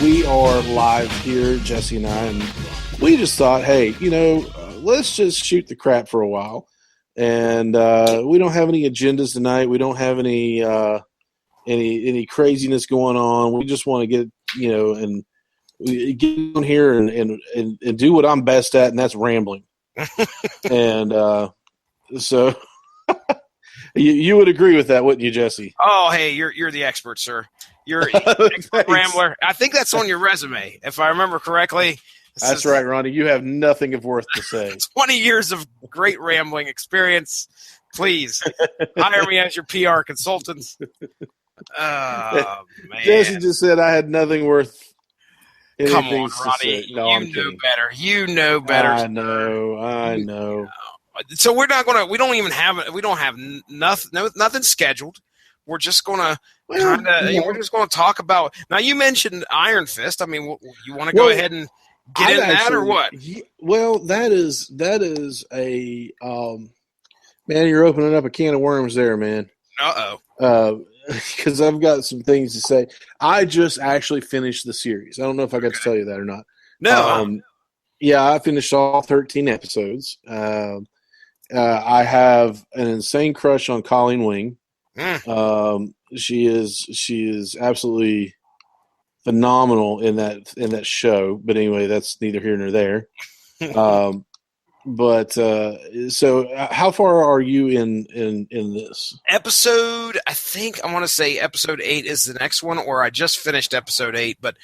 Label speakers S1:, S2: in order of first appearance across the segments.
S1: We are live here, Jesse and I, and we just thought, hey, let's just shoot the crap for a while. And we don't have any agendas tonight. We don't have any craziness going on. We just want to get, and get on here and do what I'm best at, and that's rambling. And so you would agree with that, wouldn't you, Jesse?
S2: Oh, hey, you're the expert, sir. You're an expert rambler. I think that's on your resume, if I remember correctly.
S1: That's right, Ronnie. You have nothing of worth to say.
S2: 20 years of great rambling experience. Please hire me as your PR consultant. Oh, man.
S1: Jesse just said I had nothing worth.
S2: Come on, Ronnie.
S1: No,
S2: you know better. You know better.
S1: I know.
S2: So we're not going to. We don't have nothing scheduled. We're just going to we're just going to talk about. Now you mentioned Iron Fist. I mean, you want to go ahead and get in that or what?
S1: Well, that is a man. You're opening up a can of worms there, man. Because I've got some things to say. I just actually finished the series. I don't know if I got to tell you that or not.
S2: No.
S1: Yeah, I finished all 13 episodes. I have an insane crush on Colleen Wing. She is absolutely phenomenal in that show. But anyway, that's neither here nor there. But so how far are you in this
S2: episode? I think I want to say episode 8 is the next one, or I just finished episode 8. But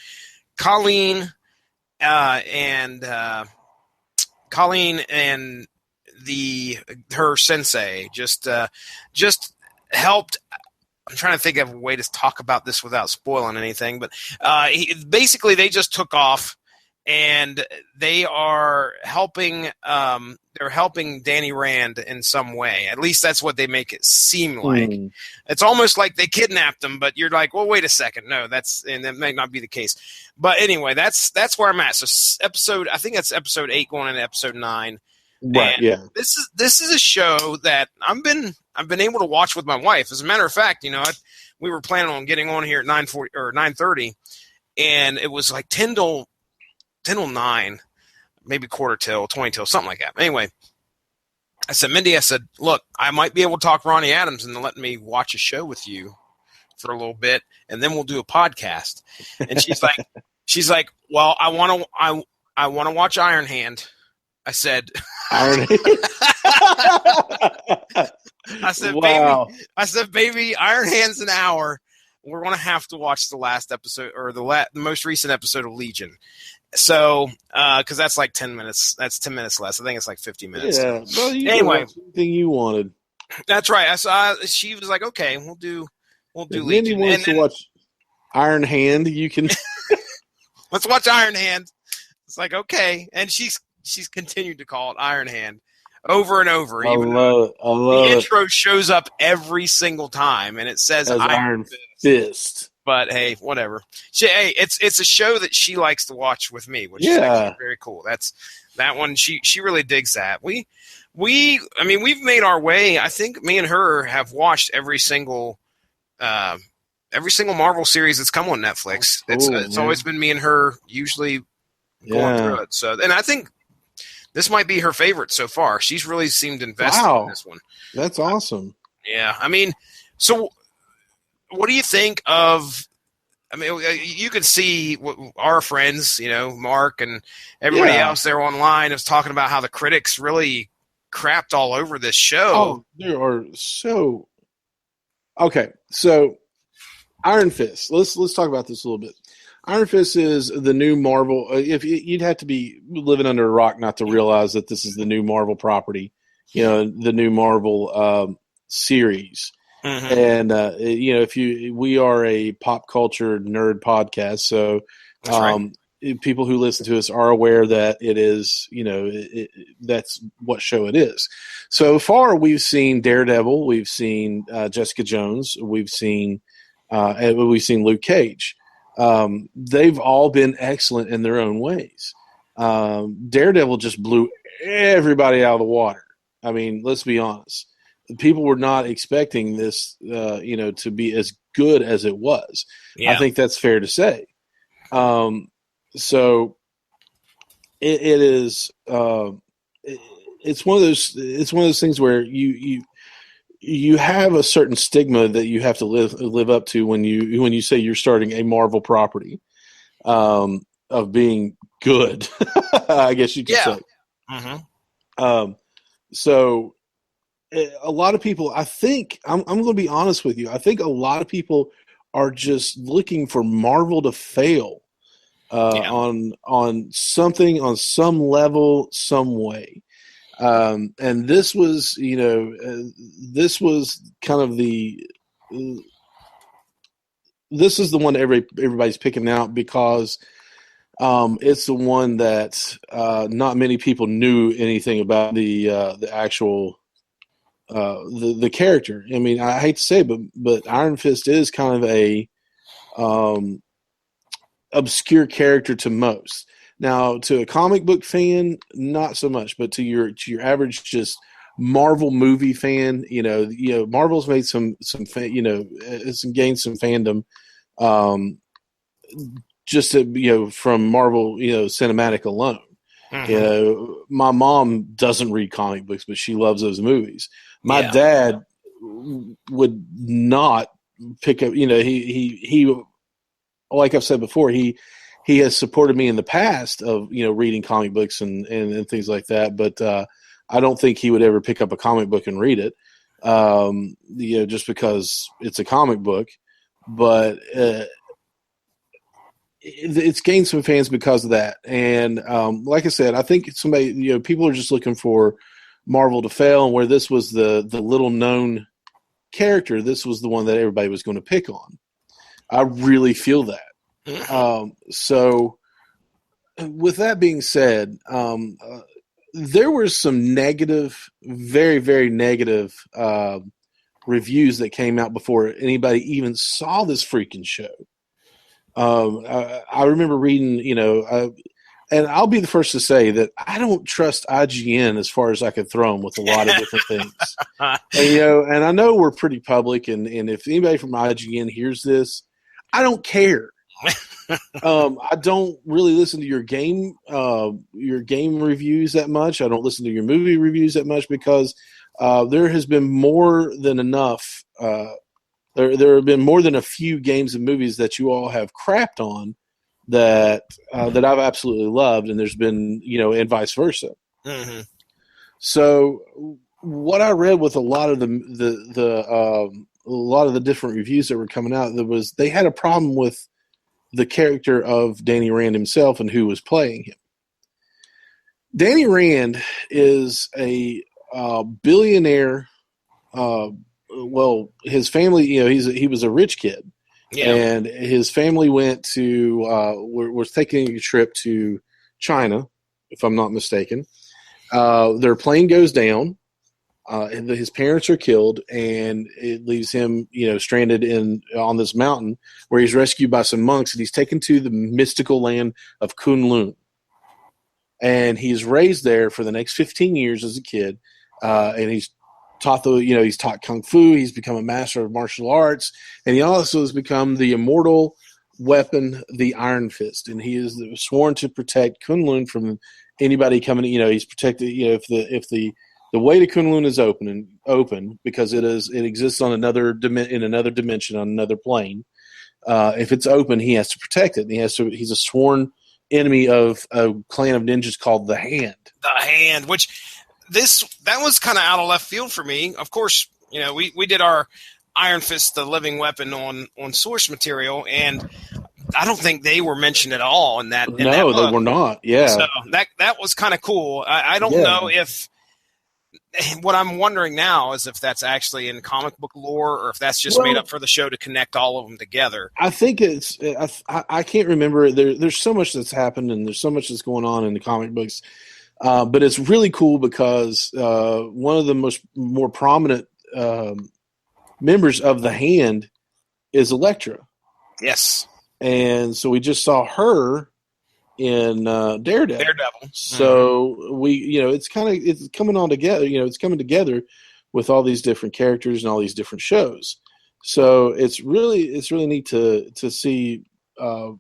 S2: Colleen and her sensei just helped. I'm trying to think of a way to talk about this without spoiling anything, but basically they just took off. And they are helping. They're helping Danny Rand in some way. At least that's what they make it seem like. It's almost like they kidnapped him, but you're like, well, wait a second, no, and that may not be the case. But anyway, that's where I'm at. So I think that's episode 8 going into episode 9.
S1: Right.
S2: And yeah. This is a show that I've been able to watch with my wife. As a matter of fact, we were planning on getting on here at 9:40 or 9:30, and it was like 10 till 9, maybe quarter till, 20 till, something like that. Anyway, I said, Mindy, look, I might be able to talk Ronnie Adams and let me watch a show with you for a little bit, and then we'll do a podcast. And she's like, well, I want to watch Iron Hand. I said,
S1: Iron Hand.
S2: I said, baby, Iron Hand's an hour. We're going to have to watch the last episode or the most recent episode of Legion. So, because that's like 10 minutes. That's 10 minutes less. I think it's like 50 minutes.
S1: Yeah. Well,
S2: anyway,
S1: anything you wanted.
S2: That's right. She was like, "Okay, we'll do Legion."
S1: Mindy wants to watch Iron Hand. You can
S2: let's watch Iron Hand. It's like okay, and she's continued to call it Iron Hand over and over.
S1: I love
S2: the intro shows up every single time, and it says Iron
S1: Fist.
S2: But hey, whatever. It's a show that she likes to watch with me, which is actually very cool. That's that one. She really digs that. We've made our way. I think me and her have watched every single Marvel series that's come on Netflix. It's always been me and her usually going through it. So, and I think this might be her favorite so far. She's really seemed invested in this one.
S1: That's awesome.
S2: Yeah, so. What do you think of? You can see our friends, Mark and everybody else there online is talking about how the critics really crapped all over this show.
S1: Oh, they are so. Okay, so Iron Fist. Let's talk about this a little bit. Iron Fist is the new Marvel. If you'd have to be living under a rock not to realize that this is the new Marvel property, the new Marvel series. Mm-hmm. And we are a pop culture nerd podcast, so people who listen to us are aware that it is, that's what show it is. So far, we've seen Daredevil, we've seen Jessica Jones, we've seen Luke Cage. They've all been excellent in their own ways. Daredevil just blew everybody out of the water. I mean, let's be honest. People were not expecting this, to be as good as it was.
S2: Yeah.
S1: I think that's fair to say. So it is. It's one of those. It's one of those things where you have a certain stigma that you have to live up to when you say you're starting a Marvel property, of being good. I guess you could say.
S2: Mm-hmm.
S1: So a lot of people, I think, I'm going to be honest with you. I think a lot of people are just looking for Marvel to fail on something, on some level, some way. And this was, this was kind of this is the one everybody's picking out because it's the one that not many people knew anything about the actual the character. I mean, I hate to say it, but Iron Fist is kind of a obscure character to most. Now, to a comic book fan, not so much, but to your average just Marvel movie fan, Marvel's made some it's gained some fandom, just to, from Marvel, cinematic alone.
S2: Mm-hmm.
S1: My mom doesn't read comic books, but she loves those movies. My dad would not pick up, he like I've said before, he has supported me in the past of, reading comic books and things like that. But I don't think he would ever pick up a comic book and read it, just because it's a comic book. But it's gained some fans because of that. And like I said, I think somebody, people are just looking for Marvel to fail, and where this was the little known character, this was the one that everybody was going to pick on. I really feel that. So with that being said, there were some negative, very, very negative reviews that came out before anybody even saw this freaking show. I remember reading, and I'll be the first to say that I don't trust IGN as far as I could throw them with a lot of different things. And I know we're pretty public, and if anybody from IGN hears this, I don't care. I don't really listen to your game reviews that much. I don't listen to your movie reviews that much because there has been more than enough. There have been more than a few games and movies that you all have crapped on that I've absolutely loved, and there's been, and vice versa.
S2: Mm-hmm.
S1: So what I read with a lot of the different reviews that were coming out, they had a problem with the character of Danny Rand himself and who was playing him. Danny Rand is a billionaire. Well, his family, he was a rich kid, and his family went to was taking a trip to China, if I'm not mistaken. Their plane goes down, and his parents are killed, and it leaves him, stranded on this mountain where he's rescued by some monks, and he's taken to the mystical land of Kunlun, and he's raised there for the next 15 years as a kid, and he's taught he's taught kung fu. He's become a master of martial arts, and he also has become the immortal weapon, the Iron Fist, and he is sworn to protect Kunlun from anybody coming. He's protected. If the way to Kunlun is open because it exists on in another dimension, on another plane. If it's open, he has to protect it. And he's a sworn enemy of a clan of ninjas called the Hand.
S2: The Hand, that was kind of out of left field for me. Of course, we did our Iron Fist, the living weapon, on source material, and I don't think they were mentioned at all in that.
S1: No, they were not. Yeah,
S2: so that was kind of cool. I don't know if. What I'm wondering now is if that's actually in comic book lore, or if that's just made up for the show to connect all of them together.
S1: I think it's. I can't remember. There's so much that's happened, and there's so much that's going on in the comic books. But it's really cool because one of the more prominent members of the Hand is Elektra.
S2: Yes.
S1: And so we just saw her in Daredevil.
S2: Daredevil.
S1: So it's coming on together. It's coming together with all these different characters and all these different shows. So it's really neat to see the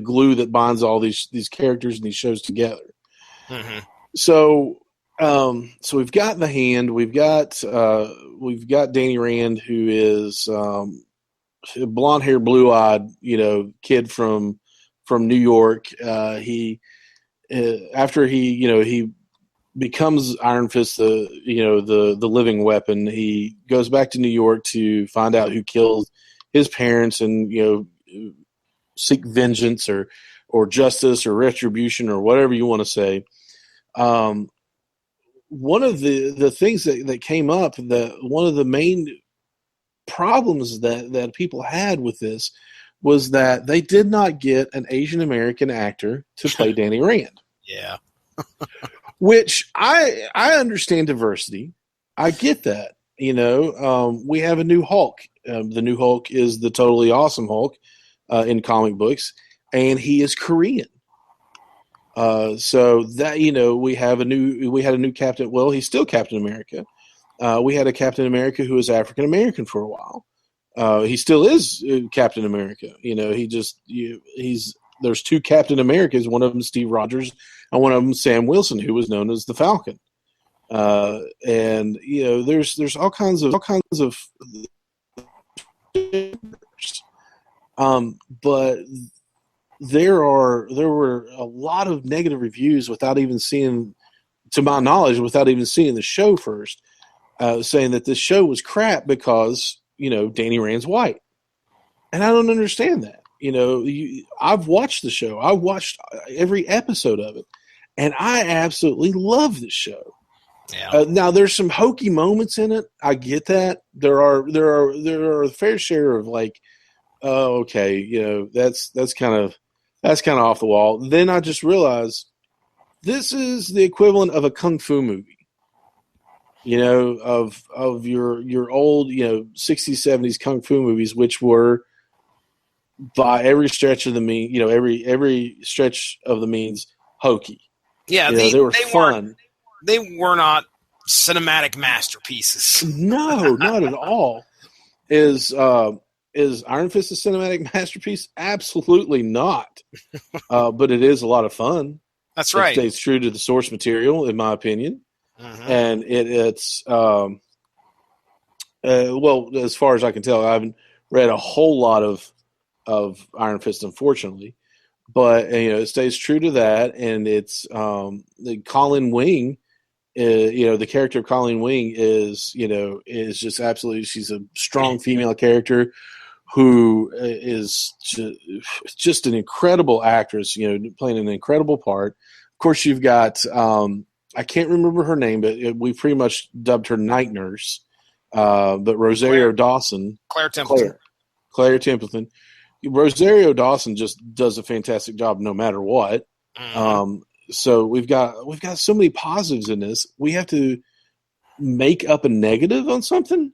S1: glue that binds all these characters and these shows together.
S2: Mm-hmm.
S1: So we've got the Hand, we've got Danny Rand, who is blonde hair, blue eyed, kid from New York. He after he becomes Iron Fist, the living weapon. He goes back to New York to find out who killed his parents and seek vengeance or justice or retribution or whatever you want to say. One of the things that came up, one of the main problems that people had with this was that they did not get an Asian American actor to play Danny Rand.
S2: Yeah.
S1: Which I understand diversity. I get that. We have a new Hulk. The new Hulk is the totally awesome Hulk in comic books, and he is Korean. So that we had a new Captain. Well, he's still Captain America. We had a Captain America who was African American for a while. He still is Captain America. There's two Captain Americas. One of them Steve Rogers, and one of them Sam Wilson, who was known as the Falcon. And there's all kinds of but there were a lot of negative reviews without even seeing, to my knowledge, without even seeing the show first, saying that this show was crap because Danny Rand's white, and I don't understand that. I've watched the show. I watched every episode of it, and I absolutely love this show.
S2: Yeah.
S1: Now there's some hokey moments in it. I get that. There are a fair share of like, oh, okay, that's kind of off the wall. Then I just realized this is the equivalent of a kung fu movie. Of your old 60s, 70s kung fu movies, which were by every stretch of the mean, every stretch of the means hokey.
S2: Yeah,
S1: they were fun.
S2: They were not cinematic masterpieces.
S1: No, not at all. Is Iron Fist a cinematic masterpiece? Absolutely not. But it is a lot of fun.
S2: That's right.
S1: It stays true to the source material, in my opinion.
S2: Mm-hmm.
S1: And it's well, as far as I can tell, I haven't read a whole lot of Iron Fist, unfortunately, but it stays true to that. And it's the Colleen Wing, the character of Colleen Wing is just absolutely, she's a strong female character who is just an incredible actress, playing an incredible part. Of course, you've got I can't remember her name, but we pretty much dubbed her Night Nurse. But Rosario Dawson.
S2: Claire Templeton.
S1: Claire Templeton. Rosario Dawson just does a fantastic job no matter what. Mm-hmm. So we've got so many positives in this. We have to make up a negative on something?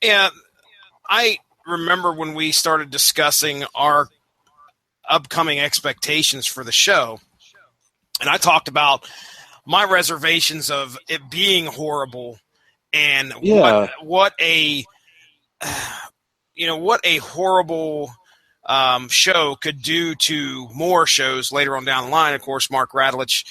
S2: Yeah, I remember when we started discussing our upcoming expectations for the show, and I talked about my reservations of it being horrible and what a horrible show could do to more shows later on down the line. Of course, Mark Radulich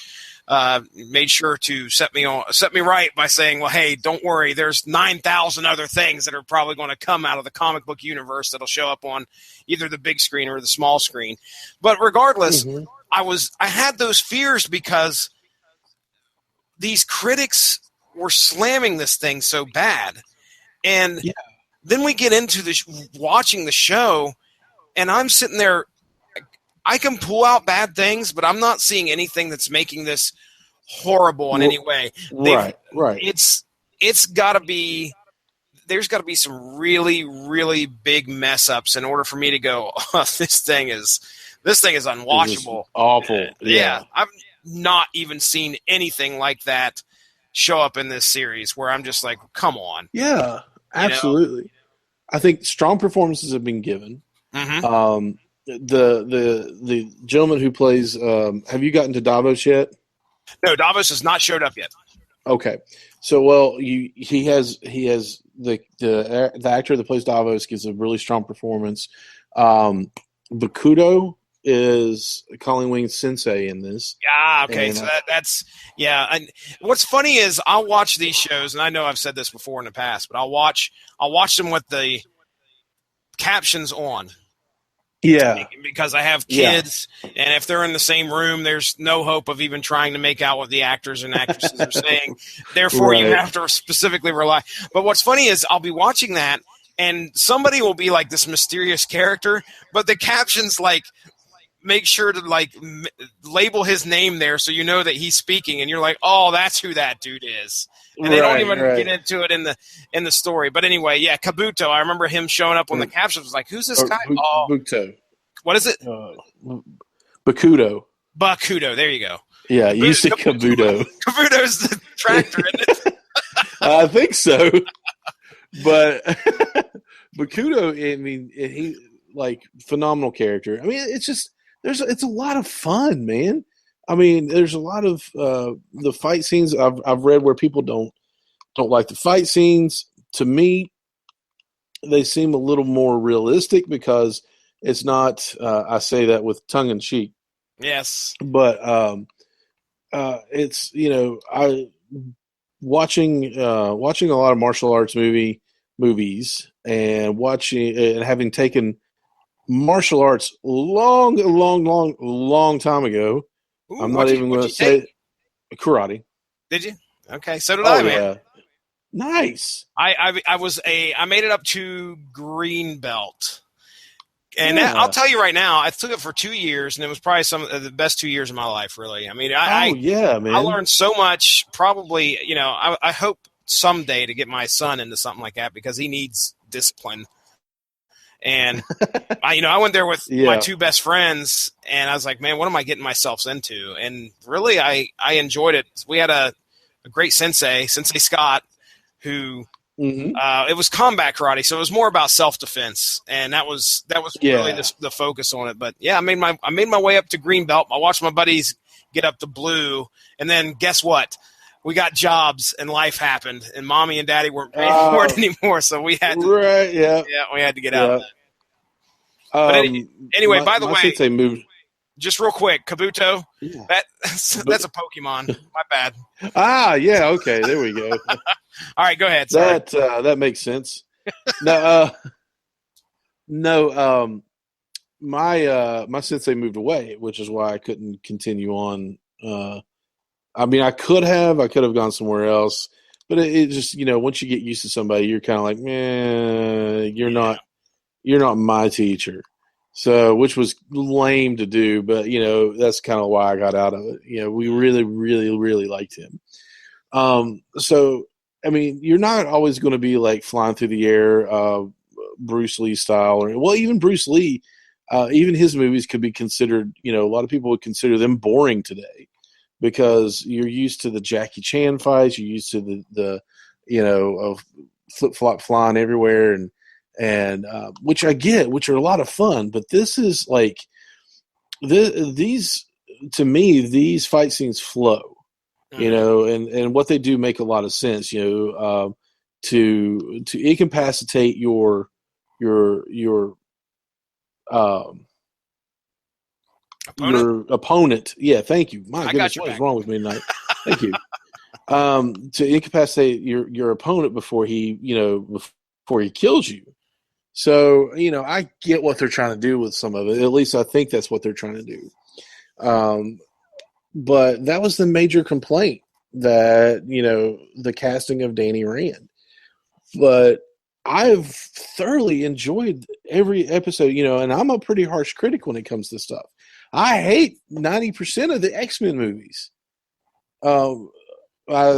S2: made sure to set me right by saying, well, hey, don't worry, there's 9,000 other things that are probably going to come out of the comic book universe that'll show up on either the big screen or the small screen. But regardless, mm-hmm. I had those fears because these critics were slamming this thing so bad. And then we get into watching the show, and I'm sitting there. I can pull out bad things, but I'm not seeing anything that's making this horrible in any way.
S1: Right.
S2: It's got to be. There's got to be some really, really big mess ups in order for me to go, oh, this thing is unwatchable.
S1: Awful.
S2: Yeah. I've not even seen anything like that show up in this series where I'm just like, come on.
S1: Yeah, absolutely. I think strong performances have been given.
S2: Mm-hmm.
S1: the gentleman who plays. Have you gotten to Davos yet?
S2: No, Davos has not showed up yet.
S1: Okay, so he has the actor that plays Davos gives a really strong performance. Bakudo is Colleen Wing's sensei in this.
S2: Yeah, okay,
S1: and,
S2: so that's yeah. And what's funny is I'll watch these shows, and I know I've said this before in the past, but I'll watch them with the captions on.
S1: Yeah,
S2: because I have kids, and if they're in the same room, there's no hope of even trying to make out what the actors and actresses are saying. Therefore, you have to specifically rely. But what's funny is I'll be watching that, and somebody will be like this mysterious character, but the captions like make sure to like label his name there so you know that he's speaking, and you're like, oh, that's who that dude is. And they don't even get into it in the story. But anyway, yeah, Kabuto. I remember him showing up on the captions. Was like, who's this guy?
S1: Bakudo.
S2: What is it?
S1: Bakudo.
S2: Bakudo. There you go.
S1: Yeah, you say Kabuto.
S2: Kabuto's the tractor, isn't it?
S1: I think so. But Bakudo, I mean, he like phenomenal character. I mean, it's just it's a lot of fun, man. I mean, there's a lot of the fight scenes I've read where people don't like the fight scenes. To me, they seem a little more realistic because it's not. I say that with tongue in cheek.
S2: Yes,
S1: but it's I watching a lot of martial arts movies and watching and having taken martial arts long time ago.
S2: Ooh,
S1: I'm not even going to say karate.
S2: Did you? Okay, so did I, man.
S1: Yeah. Nice.
S2: I made it up to green belt, and I'll tell you right now, I took it for 2 years, and it was probably some of the best 2 years of my life. Really, I mean, man, I learned so much. Probably, I hope someday to get my son into something like that because he needs discipline. And I went there with my two best friends, and I was like, man, what am I getting myself into? And really, I enjoyed it. We had a great Sensei Scott, who it was combat karate, so it was more about self-defense, and that was really the focus on it. But yeah, I made my way up to green belt. I watched my buddies get up to blue, and then guess what? We got jobs and life happened, and mommy and daddy weren't paying for it anymore, so we had to we had to get out of that. But anyway, by the way,
S1: they moved.
S2: Just real quick, Kabuto, that's a Pokemon. My bad.
S1: Yeah, okay, there we go.
S2: All right, go ahead. Sorry.
S1: That makes sense. My sensei moved away, which is why I couldn't continue on. I mean, I could have gone somewhere else, but it just, once you get used to somebody, you're kind of like, man, you're not my teacher. So, which was lame to do, but that's kind of why I got out of it. We really, really, really liked him. So, I mean, you're not always going to be like flying through the air, Bruce Lee style, or even Bruce Lee, even his movies could be considered. A lot of people would consider them boring today because you're used to the Jackie Chan fights, you're used to the of flip flop flying everywhere and which I get, which are a lot of fun, but this is like these to me, these fight scenes flow, and what they do make a lot of sense, to incapacitate your opponent. Yeah, thank you. My goodness, what is wrong with me tonight? Thank you. To incapacitate your opponent before he kills you. So, I get what they're trying to do with some of it. At least I think that's what they're trying to do. But that was the major complaint that, the casting of Danny Rand. But I've thoroughly enjoyed every episode, and I'm a pretty harsh critic when it comes to stuff. I hate 90% of the X-Men movies. I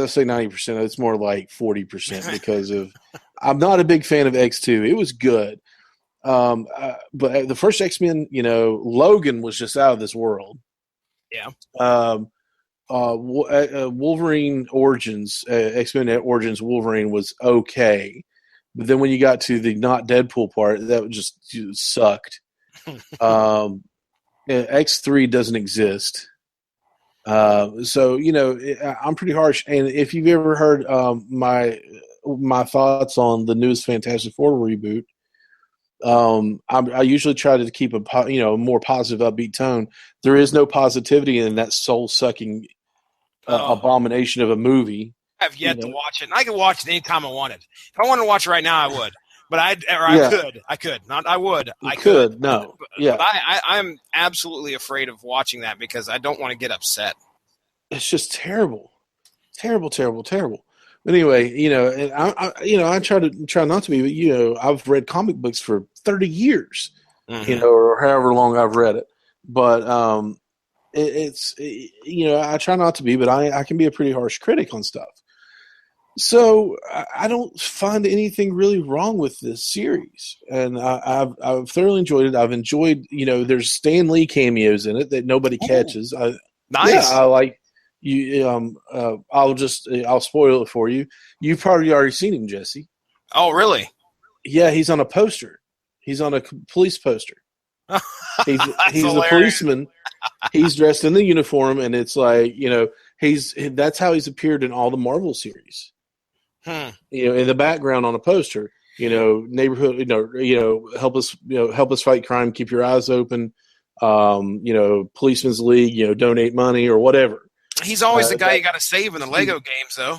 S1: say 90%. It's more like 40% because of I'm not a big fan of X2. It was good. But the first X-Men, Logan was just out of this world.
S2: Yeah.
S1: Wolverine Origins, X-Men Origins Wolverine was okay. But then when you got to the not Deadpool part, that just sucked. X3 doesn't exist. So I'm pretty harsh. And if you've ever heard my thoughts on the newest Fantastic Four reboot, I usually try to keep a more positive, upbeat tone. There is no positivity in that soul sucking abomination of a movie.
S2: I have yet to watch it, and I can watch it anytime I wanted. If I wanted to watch it right now, I would. But I could. Not I would. I could.
S1: No.
S2: But I'm absolutely afraid of watching that because I don't want to get upset.
S1: It's just terrible. Terrible, terrible, terrible. But anyway, and I try not to be, but I've read comic books for 30 years, or however long I've read it. But I try not to be, but I can be a pretty harsh critic on stuff. So I don't find anything really wrong with this series, and I've thoroughly enjoyed it. I've enjoyed, there's Stan Lee cameos in it that nobody catches.
S2: Nice.
S1: Yeah, I like you. I'll spoil it for you. You've probably already seen him, Jesse.
S2: Oh, really?
S1: Yeah, he's on a poster. He's on a police poster. He's a policeman. He's dressed in the uniform, and it's like that's how he's appeared in all the Marvel series. In the background on a poster, neighborhood, help us fight crime, keep your eyes open, Policeman's League, donate money or whatever.
S2: He's always the guy you got to save in the Lego games, though.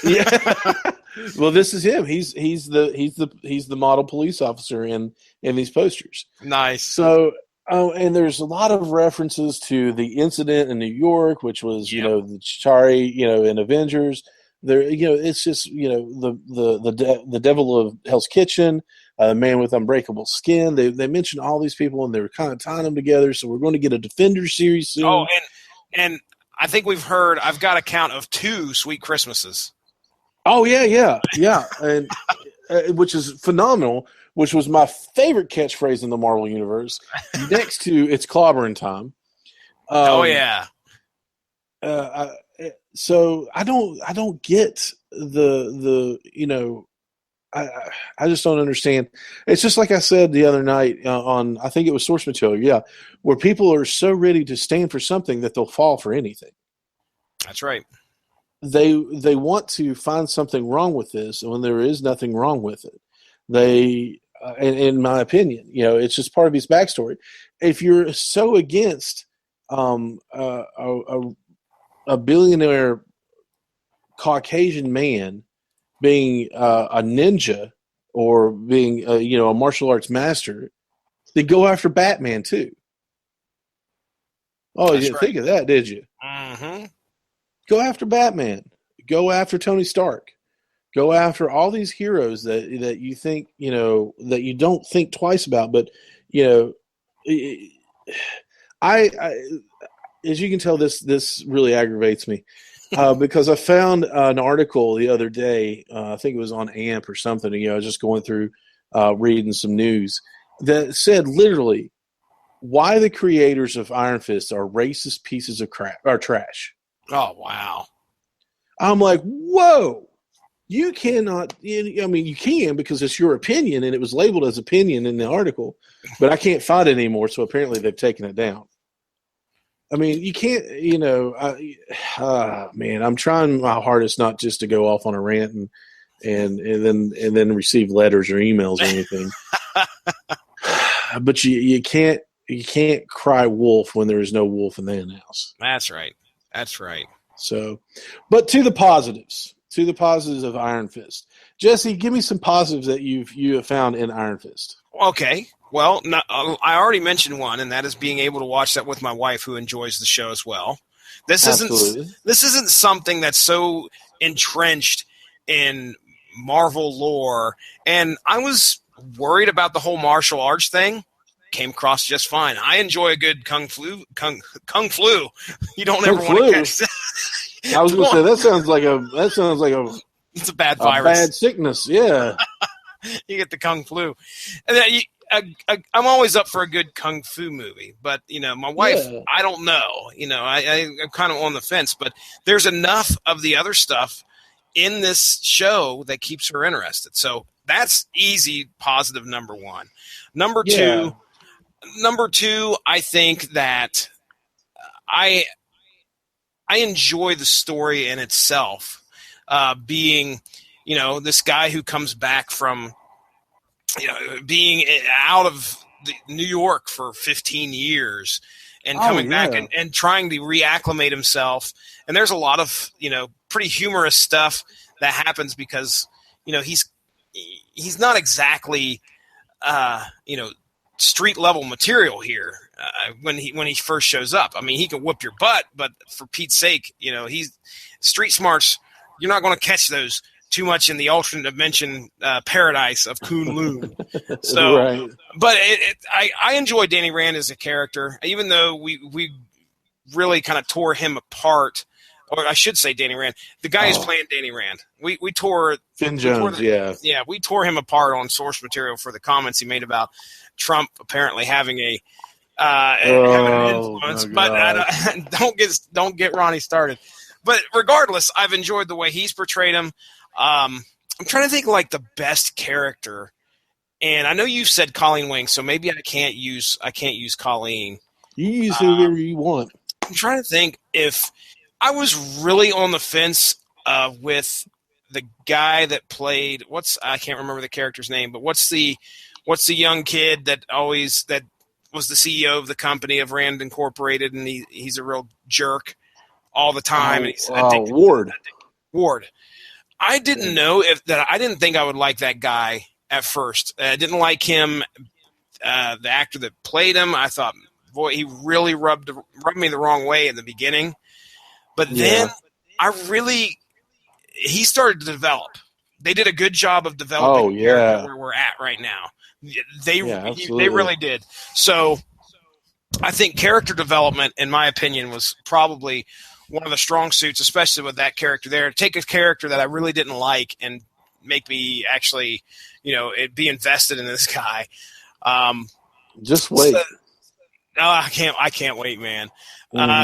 S1: Yeah. Well, this is him. He's the model police officer in these posters.
S2: Nice.
S1: So, and there's a lot of references to the incident in New York, which was the Chitauri, in Avengers. There, it's just the devil of Hell's Kitchen, the man with unbreakable skin. They mentioned all these people, and they were kind of tying them together. So we're going to get a Defenders series soon.
S2: Oh, and I think I've got a count of 2 Sweet Christmases.
S1: Oh yeah, and which is phenomenal. Which was my favorite catchphrase in the Marvel universe. Next to it's clobbering time.
S2: Oh yeah.
S1: So I don't get the I just don't understand. It's just like I said the other night on, I think it was Source Material, where people are so ready to stand for something that they'll fall for anything.
S2: That's right.
S1: They want to find something wrong with this when there is nothing wrong with it. They, in my opinion, it's just part of his backstory. If you're so against a billionaire Caucasian man being a ninja or being a martial arts master, they go after Batman too. Oh, you didn't think of that, did you?
S2: Mm-hmm.
S1: Go after Batman. Go after Tony Stark. Go after all these heroes that you think that you don't think twice about. But I as you can tell, this really aggravates me. Because I found an article the other day, I think it was on AMP or something, I was just going through reading some news that said literally why the creators of Iron Fist are racist pieces of crap or trash.
S2: Oh, wow.
S1: I'm like, whoa, you cannot, you can because it's your opinion and it was labeled as opinion in the article, but I can't find it anymore, so apparently they've taken it down. I mean, you can't, man, I'm trying my hardest not just to go off on a rant and then receive letters or emails or anything. But you can't cry wolf when there is no wolf in the hen house.
S2: That's right. That's right.
S1: So, but to the positives of Iron Fist. Jesse, give me some positives that you have found in Iron Fist.
S2: Okay. Well, I already mentioned one, and that is being able to watch that with my wife, who enjoys the show as well. This isn't something that's so entrenched in Marvel lore, and I was worried about the whole martial arts thing. Came across just fine. I enjoy a good kung flu. You don't ever want to catch that.
S1: I was going to say that sounds like a.
S2: It's a bad virus.
S1: Bad sickness. Yeah.
S2: You get the kung flu, and then I'm always up for a good kung fu movie, but my wife, I don't know. I'm kind of on the fence, but there's enough of the other stuff in this show that keeps her interested. So That's easy positive number one. Number
S1: Yeah.
S2: two, I think that I enjoy the story in itself, being, this guy who comes back from, being out of New York for 15 years and coming back and trying to reacclimate himself. And there's a lot of, pretty humorous stuff that happens because, he's not exactly, street level material here when he first shows up. I mean, he can whoop your butt, but for Pete's sake, he's street smarts. You're not going to catch those too much in the alternate dimension paradise of Kunlun. So,
S1: Right.
S2: But I enjoy Danny Rand as a character, even though we really kind of tore him apart. Or I should say Danny Rand. The guy who's playing Danny Rand. We tore
S1: Finn Jones, yeah,
S2: we tore him apart on source material for the comments he made about Trump apparently having having an influence. But don't get Ronnie started. But regardless, I've enjoyed the way he's portrayed him. I'm trying to think like the best character, and I know you've said Colleen Wing, so maybe I can't use Colleen.
S1: You use whoever you want.
S2: I'm trying to think if I was really on the fence with the guy that played I can't remember the character's name, but what's the young kid that was the CEO of the company of Rand Incorporated, and he's a real jerk all the time. And he's
S1: Ward.
S2: I didn't I didn't think I would like that guy at first. I didn't like him, the actor that played him. I thought, boy, he really rubbed me the wrong way in the beginning. But then he started to develop. They did a good job of developing where we're at right now. They really did. So I think character development, in my opinion, was probably one of the strong suits, especially with that character there. Take a character that I really didn't like and make me actually, be invested in this guy.
S1: Just wait.
S2: I can't wait, man.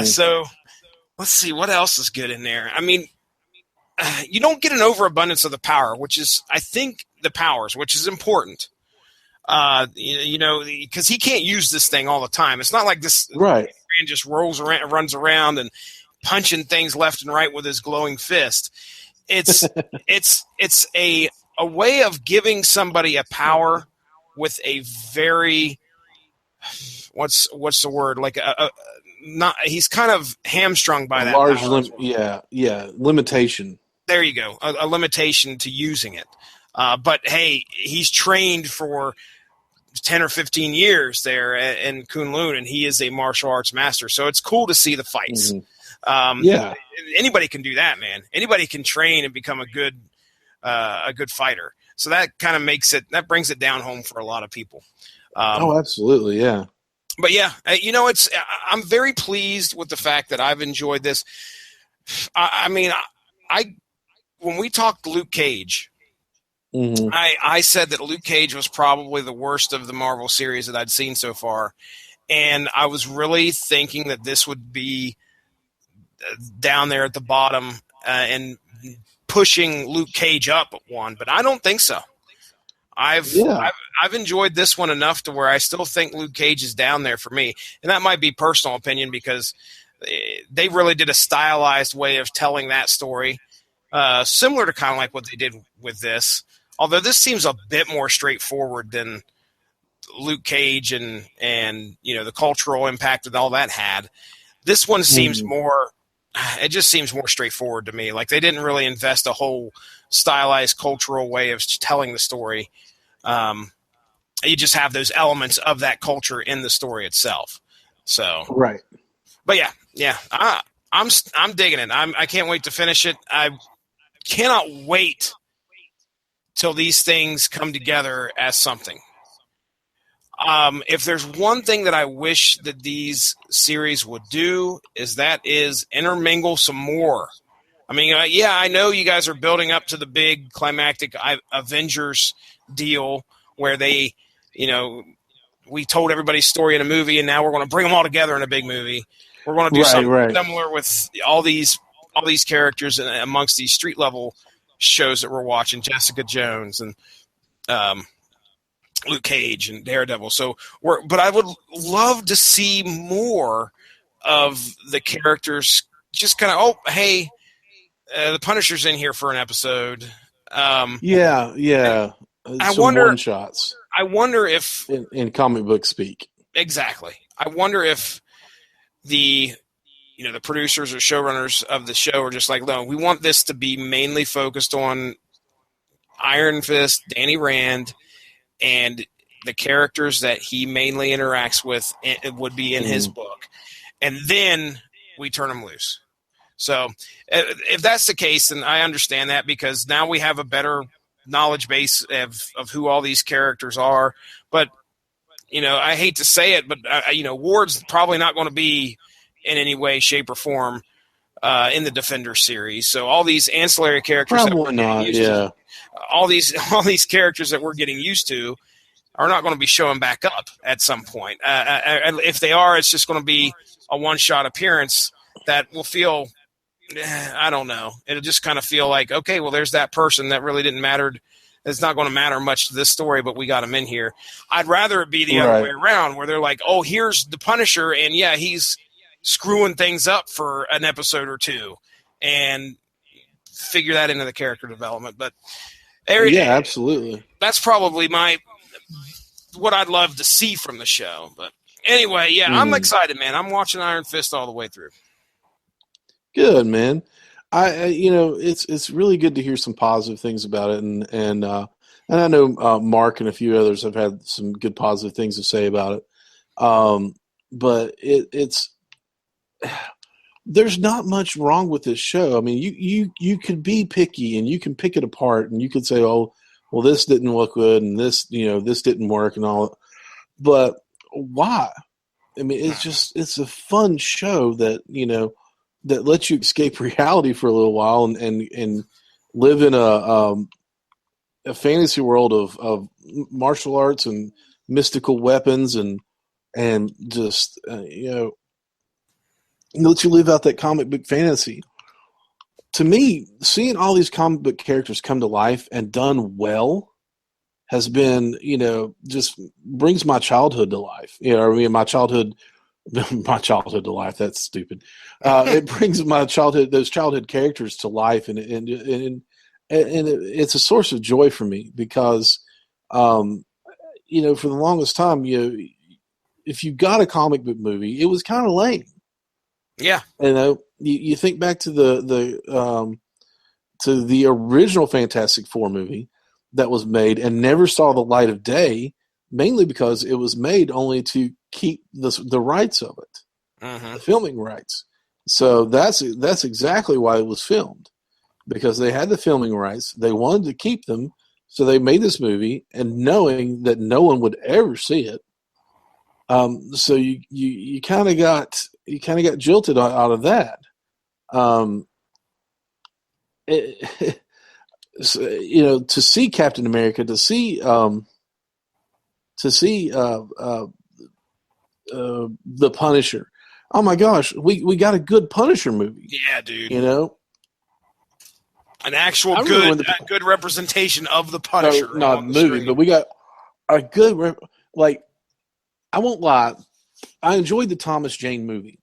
S2: So let's see what else is good in there. I mean, you don't get an overabundance of the power, which is, I think, the powers, which is important. Because he can't use this thing all the time. It's not like this man just rolls around, runs around, and punching things left and right with his glowing fist. It's a way of giving somebody a power with a very what's the word, like he's kind of hamstrung by that
S1: large limitation.
S2: There you go, a limitation to using it. But hey, he's trained for 10 or 15 years there in Kunlun, and he is a martial arts master. So it's cool to see the fights. Anybody can do that, man. Anybody can train and become a good fighter. So that kind of brings it down home for a lot of people.
S1: Absolutely. Yeah.
S2: But yeah, I'm very pleased with the fact that I've enjoyed this. I mean, when we talked Luke Cage, I said that Luke Cage was probably the worst of the Marvel series that I'd seen so far. And I was really thinking that this would be down there at the bottom and pushing Luke Cage up at one, but I don't think so. I've enjoyed this one enough to where I still think Luke Cage is down there for me. And that might be personal opinion because they really did a stylized way of telling that story, similar to kind of like what they did with this. Although this seems a bit more straightforward than Luke Cage and the cultural impact that all that had. This one seems more – it just seems more straightforward to me. Like they didn't really invest a whole stylized cultural way of telling the story. You just have those elements of that culture in the story itself. So
S1: right.
S2: But yeah, I'm digging it. I can't wait to finish it. I cannot wait till these things come together as something. If there's one thing that I wish that these series would do is intermingle some more. I mean, I know you guys are building up to the big climactic Avengers deal where they, we told everybody's story in a movie and now we're going to bring them all together in a big movie. We're going to do something similar with all these characters amongst these street level shows that we're watching, Jessica Jones and Luke Cage and Daredevil. So but I would love to see more of the characters. Just kind of, oh, hey, the Punisher's in here for an episode.
S1: Yeah.
S2: I
S1: Some
S2: wonder.
S1: one shots.
S2: I wonder if
S1: in comic book speak.
S2: Exactly. I wonder if the producers or showrunners of the show are just like, no, we want this to be mainly focused on Iron Fist, Danny Rand, and the characters that he mainly interacts with. It would be in his book, and then we turn him loose. So if that's the case, then I understand that, because now we have a better knowledge base of who all these characters are. But I hate to say it, but Ward's probably not going to be in any way, shape, or form in the Defender series. So all these ancillary characters all these characters that we're getting used to are not going to be showing back up at some point. If they are, it's just going to be a one-shot appearance that will feel, I don't know. It'll just kind of feel like, okay, well, there's that person that really didn't matter. It's not going to matter much to this story, but we got him in here. I'd rather it be the other way around, where they're like, oh, here's the Punisher, and yeah, he's screwing things up for an episode or two, and figure that into the character development. But
S1: absolutely.
S2: That's probably what I'd love to see from the show. But anyway, I'm excited, man. I'm watching Iron Fist all the way through.
S1: Good, man. It's really good to hear some positive things about it, and I know Mark and a few others have had some good positive things to say about it. But it's there's not much wrong with this show. I mean, you could be picky and you can pick it apart, and you could say, oh, well, this didn't look good, and this didn't work, and all. But why? I mean, it's a fun show that that lets you escape reality for a little while and live in a fantasy world of martial arts and mystical weapons and just lets you live out that comic book fantasy. To me, seeing all these comic book characters come to life and done well has been, just brings my childhood to life. My childhood to life. That's stupid. It brings those childhood characters to life, and it's a source of joy for me because, for the longest time, if you got a comic book movie, it was kind of lame.
S2: Yeah.
S1: You think back to the original Fantastic Four movie that was made and never saw the light of day, mainly because it was made only to keep the rights of it, the filming rights. So that's exactly why it was filmed, because they had the filming rights. They wanted to keep them, so they made this movie, and knowing that no one would ever see it. So you kind of got jilted out of that. To see Captain America, to see the Punisher. Oh my gosh, we got a good Punisher movie.
S2: Yeah, dude.
S1: An
S2: actual good representation of the Punisher.
S1: Not movie, but we got a good I won't lie, I enjoyed the Thomas Jane movie,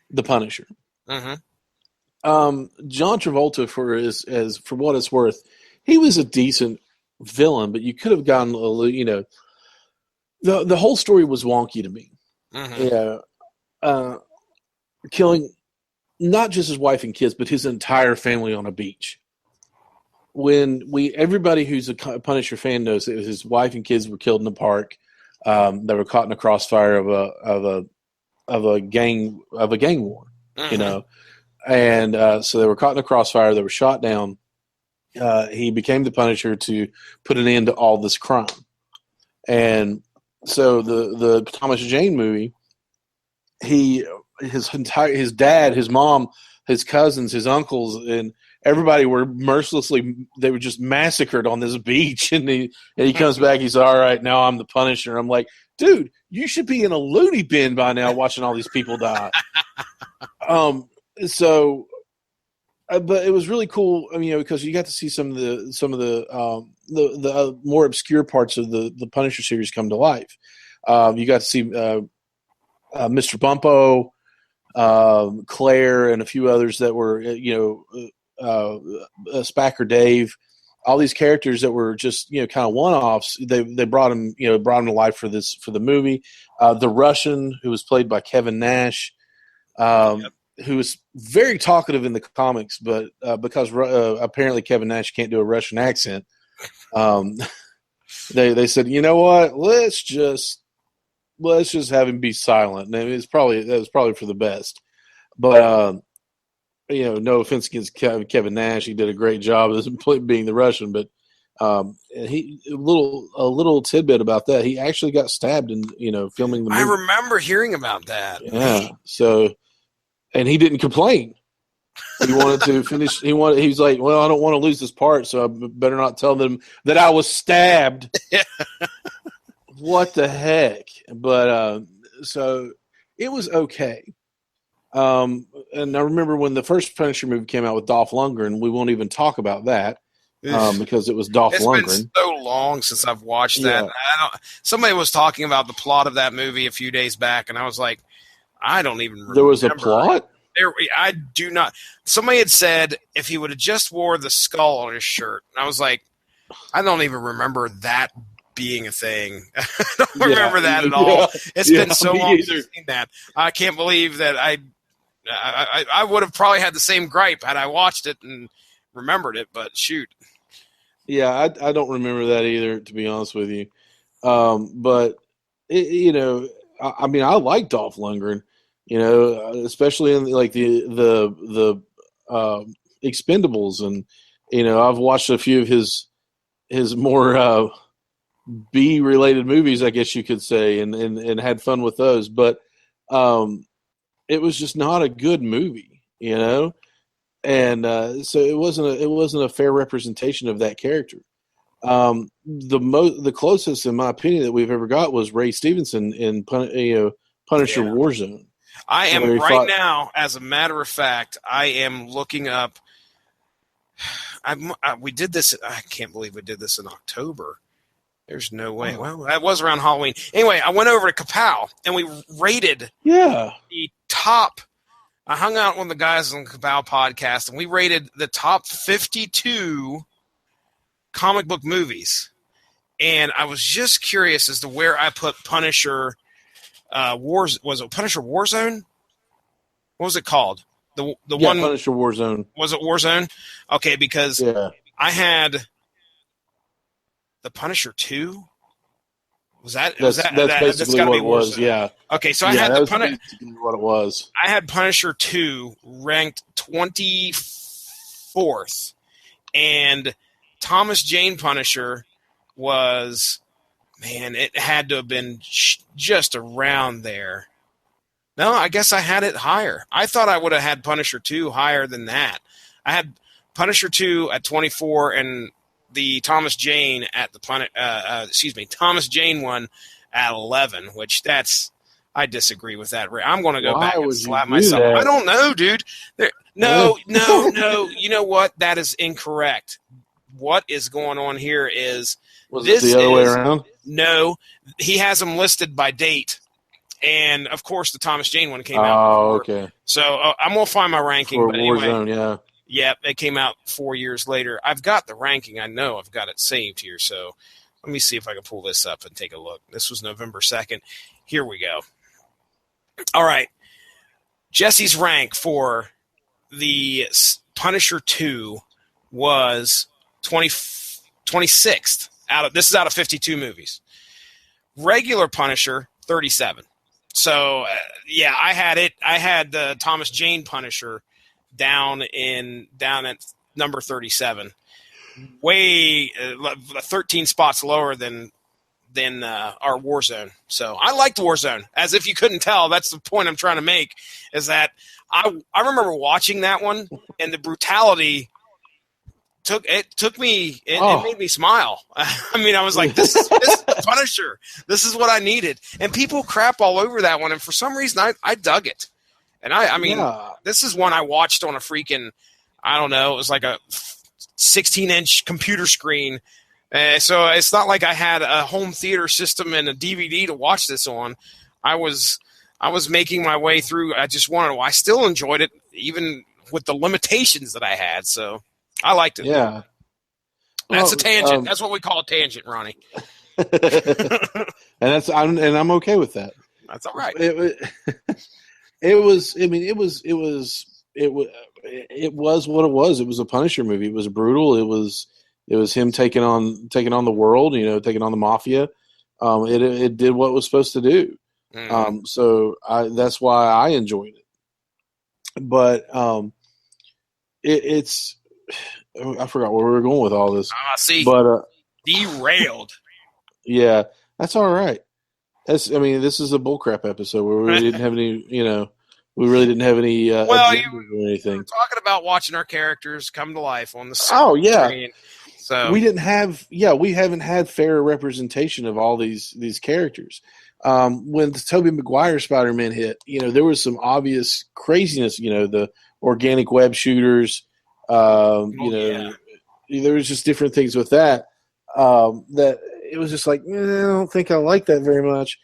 S1: The Punisher.
S2: Mm-hmm.
S1: John Travolta, for what it's worth, he was a decent villain, but you could have gotten the whole story was wonky to me.
S2: Mm-hmm.
S1: Killing not just his wife and kids, but his entire family on a beach. Everybody who's a Punisher fan knows that his wife and kids were killed in the park. They were caught in a crossfire of a gang war,
S2: mm-hmm.
S1: And so they were caught in a crossfire. They were shot down. He became the Punisher to put an end to all this crime. And so the Thomas Jane movie, his dad, his mom, his cousins, his uncles, and everybody were they were just massacred on this beach. And he comes back, he's all right, now I'm the Punisher. I'm like, dude, you should be in a loony bin by now watching all these people die. So but it was really cool. I mean, because you got to see some of the more obscure parts of the Punisher series come to life. You got to see Mr. Bumpo, Claire, and a few others that were, Spacker Dave. All these characters that were just, kind of one-offs. They brought them to life for the movie. The Russian, who was played by Kevin Nash, who was very talkative in the comics, but because apparently Kevin Nash can't do a Russian accent, they said, you know what, let's just have him be silent. And that was probably for the best. But no offense against Kevin Nash, he did a great job as being the Russian. But a little tidbit about that, he actually got stabbed in filming the movie.
S2: I remember hearing about that.
S1: Yeah, so. And he didn't complain. He wanted to finish. He was like, well, I don't want to lose this part, so I better not tell them that I was stabbed. What the heck? But so it was okay. And I remember when the first Punisher movie came out with Dolph Lundgren, we won't even talk about that because it was Dolph Lundgren. It's been
S2: so long since I've watched that. Somebody was talking about the plot of that movie a few days back, and I was like, I don't even remember.
S1: There was a plot?
S2: I do not. Somebody had said if he would have just wore the skull on his shirt. And I was like, I don't even remember that being a thing. I don't remember that at all. Yeah. It's been so long since I've seen that. I can't believe that I would have probably had the same gripe had I watched it and remembered it, but shoot.
S1: Yeah, I don't remember that either, to be honest with you. But, I mean, I like Dolph Lundgren, especially in like the Expendables, and I've watched a few of his more B related movies, I guess you could say, and had fun with those. But it was just not a good movie, and so it wasn't a fair representation of that character. The closest, in my opinion, that we've ever got was Ray Stevenson in Punisher Warzone.
S2: I am now, as a matter of fact, I am looking up. We did this. I can't believe we did this in October. There's no way. Well, that was around Halloween. Anyway, I went over to Kapow and we rated the top. I hung out with the guys on the Kapow podcast and we rated the top 52 comic book movies, and I was just curious as to where I put Punisher. Was it Punisher Warzone? What was it called? The one
S1: Punisher Warzone.
S2: Was it Warzone? Okay, because I had the Punisher 2. That's basically what it was. Yeah.
S1: Okay,
S2: so I had
S1: the Punisher. What it was.
S2: I had Punisher 2 ranked 24th, and Thomas Jane Punisher was, man, it had to have been just around there. No, I guess I had it higher. I thought I would have had Punisher 2 higher than that. I had Punisher 2 at 24 and the Thomas Jane at Thomas Jane one at 11, which I disagree with that. I'm going to go back and slap myself. I don't know, dude. No. You know what? That is incorrect. What is going on here is
S1: this the other way around?
S2: No, he has them listed by date, and of course the Thomas Jane one came out.
S1: Oh, okay.
S2: So I'm gonna find my ranking.
S1: For
S2: but anyway,
S1: Warzone,
S2: yeah, it came out 4 years later. I've got the ranking. I know I've got it saved here. So let me see if I can pull this up and take a look. This was November 2nd. Here we go. All right, Jesse's rank for the Punisher 2 was 26th this is out of 52 movies. Regular Punisher 37. So I had the Thomas Jane Punisher down at number 37. Way 13 spots lower than our Warzone. So I liked Warzone. As if you couldn't tell, that's the point I'm trying to make, is that I remember watching that one and the brutality it made me smile. I mean, I was like, this is Punisher. This is what I needed. And people crap all over that one. And for some reason, I dug it. And I mean, this is one I watched on a freaking, I don't know, it was like a 16-inch computer screen. So it's not like I had a home theater system and a DVD to watch this on. I was making my way through. I still enjoyed it, even with the limitations that I had. So I liked it.
S1: Yeah.
S2: That's a tangent. That's what we call a tangent, Ronnie.
S1: and I'm okay with that.
S2: That's all right.
S1: It was what it was. It was a Punisher movie. It was brutal. It was him taking on the world, taking on the mafia. It did what it was supposed to do.
S2: Mm.
S1: So that's why I enjoyed it. But it's I forgot where we were going with all this.
S2: See,
S1: but
S2: derailed.
S1: Yeah, that's all right. This is a bullcrap episode where we didn't have any, we really didn't have any agendas or anything.
S2: We were talking about watching our characters come to life on the
S1: screen.
S2: So
S1: we haven't had fair representation of all these characters. When the Tobey Maguire Spider-Man hit, there was some obvious craziness. The organic web shooters. There was just different things with that. That it was just like, I don't think I like that very much,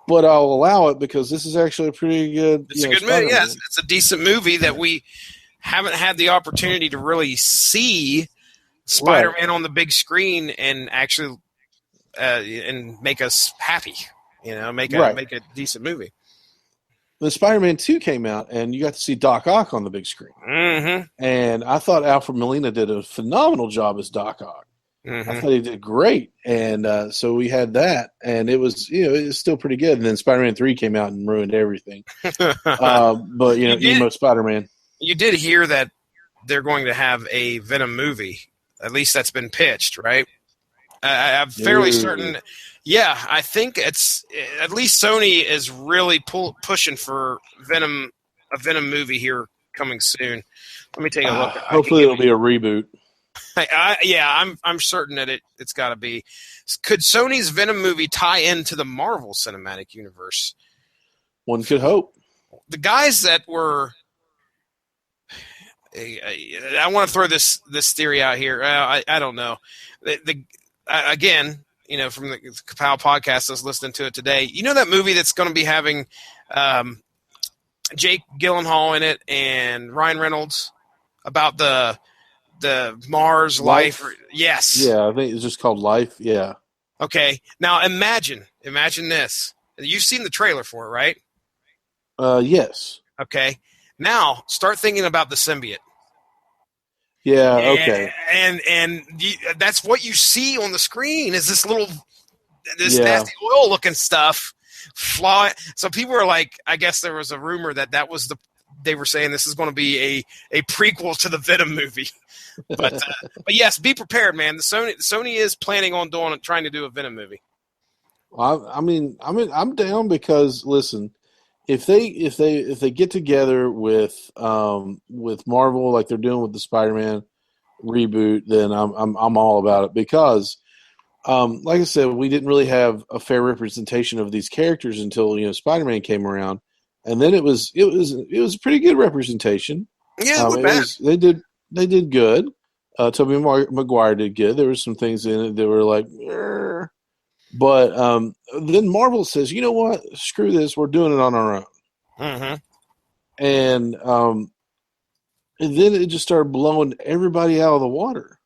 S1: but I'll allow it because this is actually a pretty good.
S2: It's a good movie. Yes, it's a decent movie that we haven't had the opportunity to really see Spider-Man on the big screen and actually and make us happy. Make a decent movie. The
S1: Spider-Man 2 came out, and you got to see Doc Ock on the big screen.
S2: Mm-hmm.
S1: And I thought Alfred Molina did a phenomenal job as Doc Ock.
S2: Mm-hmm.
S1: I thought he did great. And so we had that, and it was, it was still pretty good. And then Spider-Man 3 came out and ruined everything. But, emo Spider-Man.
S2: You did hear that they're going to have a Venom movie. At least that's been pitched, right? I'm fairly certain. Yeah, I think it's at least Sony is really pushing for a Venom movie here coming soon. Let me take a look.
S1: Hopefully, it'll be a reboot.
S2: I'm certain that it's got to be. Could Sony's Venom movie tie into the Marvel Cinematic Universe?
S1: One could hope.
S2: The guys that were. I want to throw this theory out here. I don't know. Again, from the Kapow podcast, I was listening to it today. That movie that's going to be having Jake Gyllenhaal in it and Ryan Reynolds about the Mars life. Yes.
S1: Yeah, I think it's just called Life. Yeah.
S2: Okay. Now imagine this. You've seen the trailer for it, right?
S1: Yes.
S2: Okay. Now start thinking about the symbiote.
S1: Yeah. Okay.
S2: And that's what you see on the screen is this nasty oil looking stuff fly. So people were like, I guess there was a rumor that was they were saying this is going to be a prequel to the Venom movie. But yes, be prepared, man. Sony is planning on trying to do a Venom movie.
S1: Well, I'm down because listen, if they get together with Marvel like they're doing with the Spider-Man reboot, then I'm all about it because like I said, we didn't really have a fair representation of these characters until Spider-Man came around, and then it was a pretty good representation.
S2: Yeah,
S1: they did good. Tobey Maguire did good. There were some things in it that were like, but then Marvel says, you know what? Screw this. We're doing it on our own.
S2: Mm-hmm.
S1: And then it just started blowing everybody out of the water.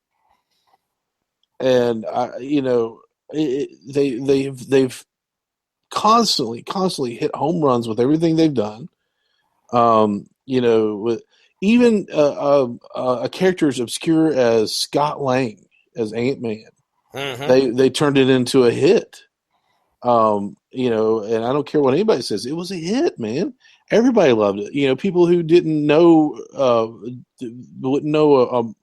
S1: And they've constantly hit home runs with everything they've done. With even a character as obscure as Scott Lang as Ant-Man.
S2: Mm-hmm.
S1: They turned it into a hit. And I don't care what anybody says. It was a hit, man. Everybody loved it. People who didn't know wouldn't know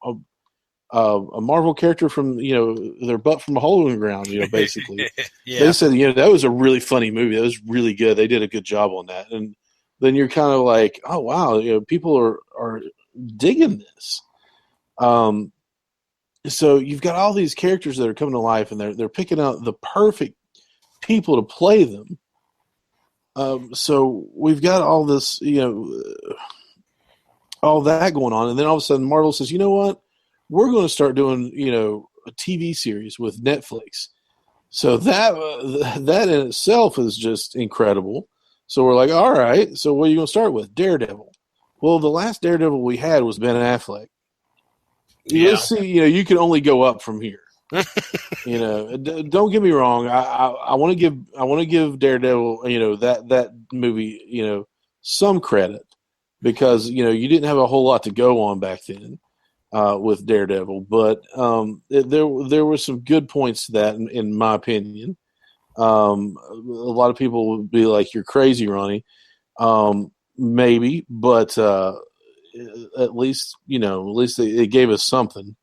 S1: a Marvel character from their butt from a hole in the ground. Basically,
S2: yeah.
S1: They said that was a really funny movie. That was really good. They did a good job on that. And then you're kind of like, oh wow, people are digging this. So you've got all these characters that are coming to life, and they're picking out the perfect people to play them. So we've got all this, all that going on, and then all of a sudden Marvel says, you know what, we're going to start doing a TV series with Netflix. So that in itself is just incredible. So we're like, all right, so what are you going to start with? Daredevil. Well, the last Daredevil we had was Ben Affleck.
S2: Yeah.
S1: Let's see, you can only go up from here. Don't get me wrong. I want to give Daredevil, that movie, some credit, because you didn't have a whole lot to go on back then with Daredevil, but there were some good points to that, in my opinion. A lot of people would be like, "You're crazy, Ronnie." Maybe, but at least it gave us something.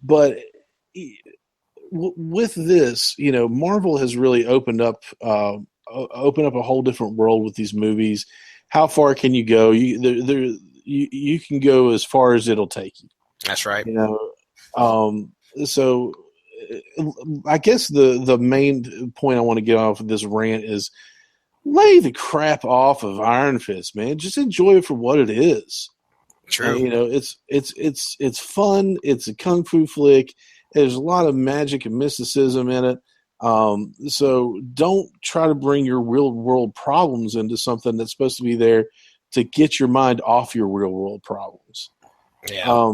S1: But with this, Marvel has really opened up a whole different world with these movies. How far can you go? You can go as far as it'll take you.
S2: That's right.
S1: So I guess the main point I want to get off of this rant is, lay the crap off of Iron Fist, man. Just enjoy it for what it is.
S2: True.
S1: It's fun. It's a kung fu flick. There's a lot of magic and mysticism in it. So don't try to bring your real world problems into something that's supposed to be there to get your mind off your real world problems.
S2: Yeah.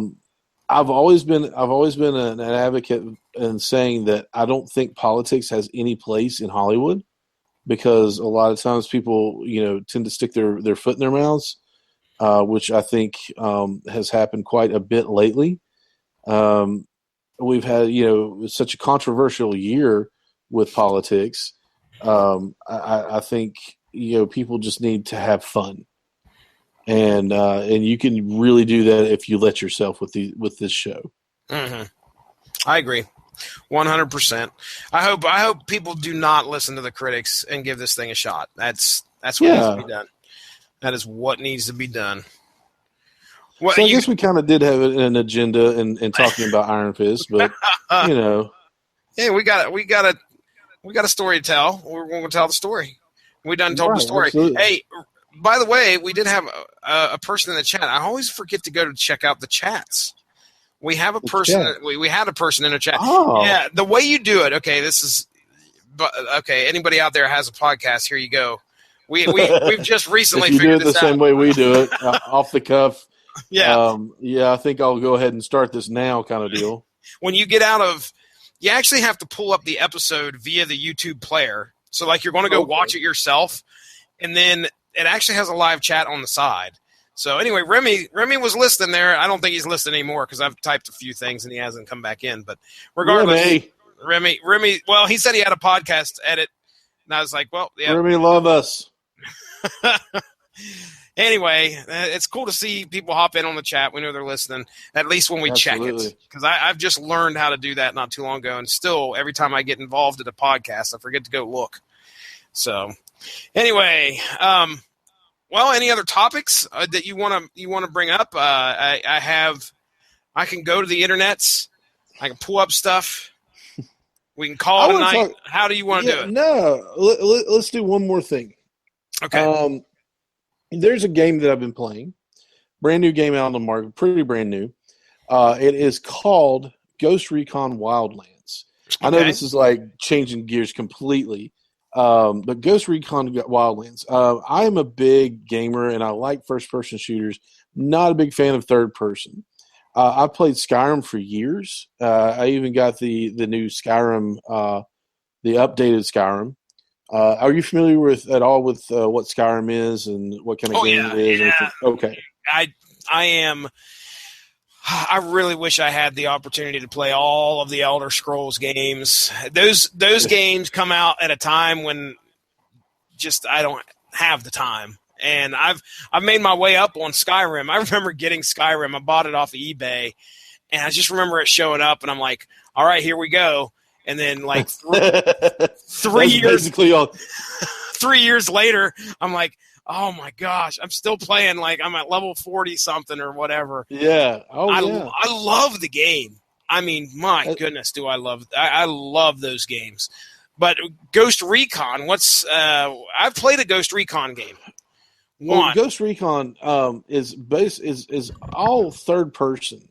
S1: I've always been an advocate in saying that I don't think politics has any place in Hollywood, because a lot of times people, tend to stick their foot in their mouths, which I think has happened quite a bit lately. We've had, such a controversial year with politics. I think, people just need to have fun. And you can really do that if you let yourself with this show.
S2: Mm-hmm. I agree, 100%. I hope people do not listen to the critics and give this thing a shot. That's what needs to be done. That is what needs to be done.
S1: So I guess we kind of did have an agenda in talking about Iron Fist, but
S2: yeah, we got a story to tell. We're going to tell the story. We done told the story. Absolutely. Hey, by the way, we did have a person in the chat. I always forget to go to check out the chats. We have a person. We had a person in the chat. Oh. Yeah, the way you do it. Okay, anybody out there has a podcast? Here you go. We've just recently figured this out.
S1: You do it the same way we do it, off the cuff. Yeah. I think I'll go ahead and start this now, kind of deal.
S2: When you get out of, you actually have to pull up the episode via the YouTube player. So like you're going to go watch it yourself, and then it actually has a live chat on the side. So anyway, Remy was listening there. I don't think he's listening anymore because I've typed a few things and he hasn't come back in. But regardless, Remy. Well, he said he had a podcast edit, and I was like, well, yeah.
S1: Remy, love us.
S2: Anyway, it's cool to see people hop in on the chat. We know they're listening, at least when we check it. Because I've just learned how to do that not too long ago. And still, every time I get involved in a podcast, I forget to go look. So, anyway, well, any other topics that you want to bring up? I can go to the internets. I can pull up stuff. We can call it a night. How do you want to do it?
S1: No, let's do one more thing.
S2: Okay.
S1: There's a game that I've been playing, brand new game out on the market, pretty brand new. It is called Ghost Recon Wildlands. I know this is like changing gears completely, but Ghost Recon Wildlands. I am a big gamer and I like first-person shooters. Not a big fan of third-person. I've played Skyrim for years. I even got the new Skyrim, the updated Skyrim. Are you familiar at all with what Skyrim is and what kind of game it is?
S2: Yeah.
S1: Okay.
S2: I am. I really wish I had the opportunity to play all of the Elder Scrolls games. Those games come out at a time when just I don't have the time. And I've made my way up on Skyrim. I remember getting Skyrim. I bought it off of eBay, and I just remember it showing up, and I'm like, all right, here we go. And then like 3 years, 3 years later, I'm like, oh my gosh, I'm still playing. Like I'm at level 40 something or whatever.
S1: Yeah.
S2: I love the game. I mean, my goodness, do I love those games. But Ghost Recon, I've played a Ghost Recon game.
S1: Well, Ghost Recon is all third person,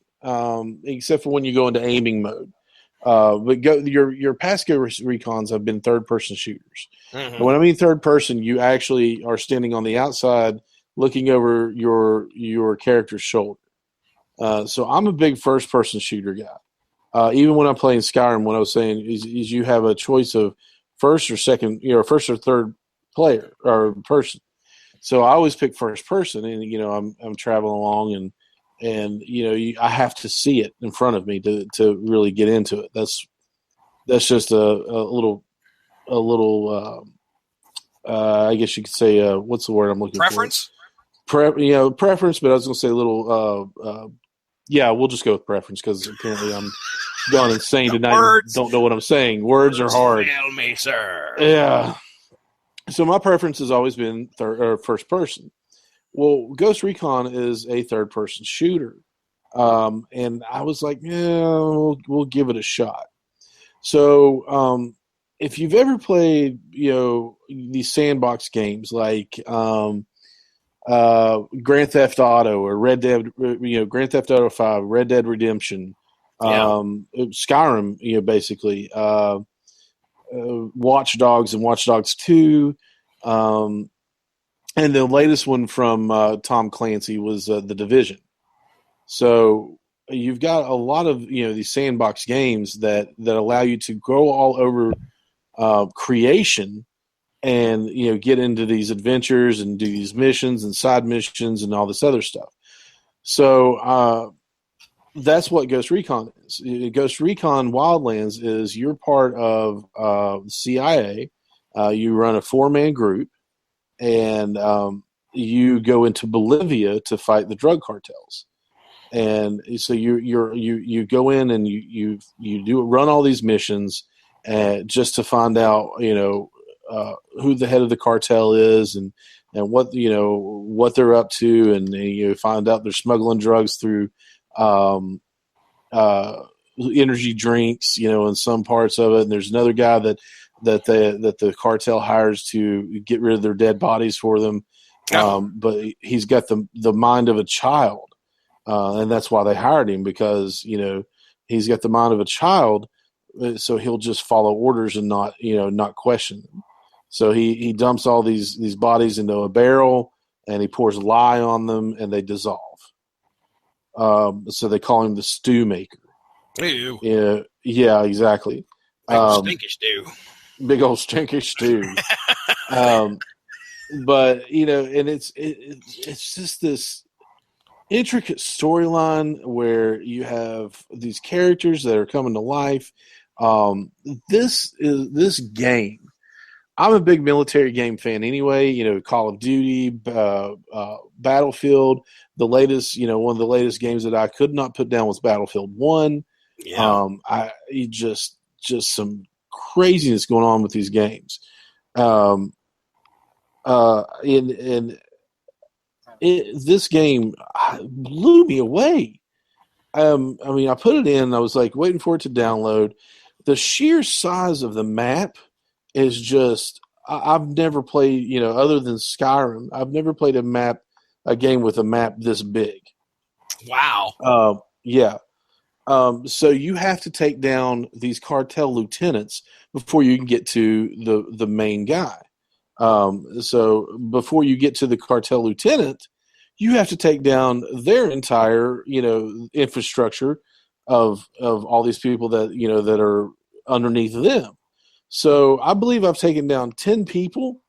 S1: except for when you go into aiming mode. But your past Ghost Recons have been third person shooters.
S2: Mm-hmm.
S1: And when I mean third person, you actually are standing on the outside, looking over your character's shoulder. So I'm a big first person shooter guy. Even when I'm playing Skyrim, what I was saying is you have a choice of first or second, first or third player or person. So I always pick first person, and I'm traveling along, and I have to see it in front of me to really get into it. That's just a little I guess you could say what's the word I'm looking
S2: preference?
S1: For? Preference, but I was going to say a little. Yeah, we'll just go with preference because apparently I'm gone insane tonight. Don't know what I'm saying. Words are hard.
S2: Fail me, sir.
S1: Yeah. So my preference has always been first person. Well, Ghost Recon is a third person shooter, and I was like, yeah, we'll give it a shot. So if you've ever played, these sandbox games like Grand Theft Auto or Red Dead, Grand Theft Auto 5, Red Dead Redemption, Skyrim, basically. Watch Dogs and Watch Dogs 2. And the latest one from Tom Clancy was The Division. So you've got a lot of these sandbox games that allow you to go all over creation and get into these adventures and do these missions and side missions and all this other stuff. So that's what Ghost Recon is. Ghost Recon Wildlands is you're part of the CIA. You run a 4-man group, and you go into Bolivia to fight the drug cartels. And so you go in and you run all these missions just to find out who the head of the cartel is and what what they're up to, and you find out they're smuggling drugs through energy drinks, in some parts of it. And there's another guy that the cartel hires to get rid of their dead bodies for them. But he's got the mind of a child. And that's why they hired him, because, he's got the mind of a child. So he'll just follow orders and not question them. So he dumps all these bodies into a barrel, and he pours lye on them, and they dissolve. So they call him the stew maker.
S2: Ew.
S1: Yeah, exactly.
S2: Big old stinky stew.
S1: Big old stinky stew. But and it's just this intricate storyline where you have these characters that are coming to life. This game. I'm a big military game fan anyway. Call of Duty, Battlefield. The latest, one of the latest games that I could not put down was Battlefield 1.
S2: Yeah.
S1: Just some craziness going on with these games. This game blew me away. I put it in. I was like waiting for it to download. The sheer size of the map is just. I've never played, other than Skyrim. I've never played a game with a map this big.
S2: Wow.
S1: Yeah. So you have to take down these cartel lieutenants before you can get to the main guy. So before you get to the cartel lieutenant, you have to take down their entire, infrastructure of all these people that, that are underneath them. So I believe I've taken down 10 people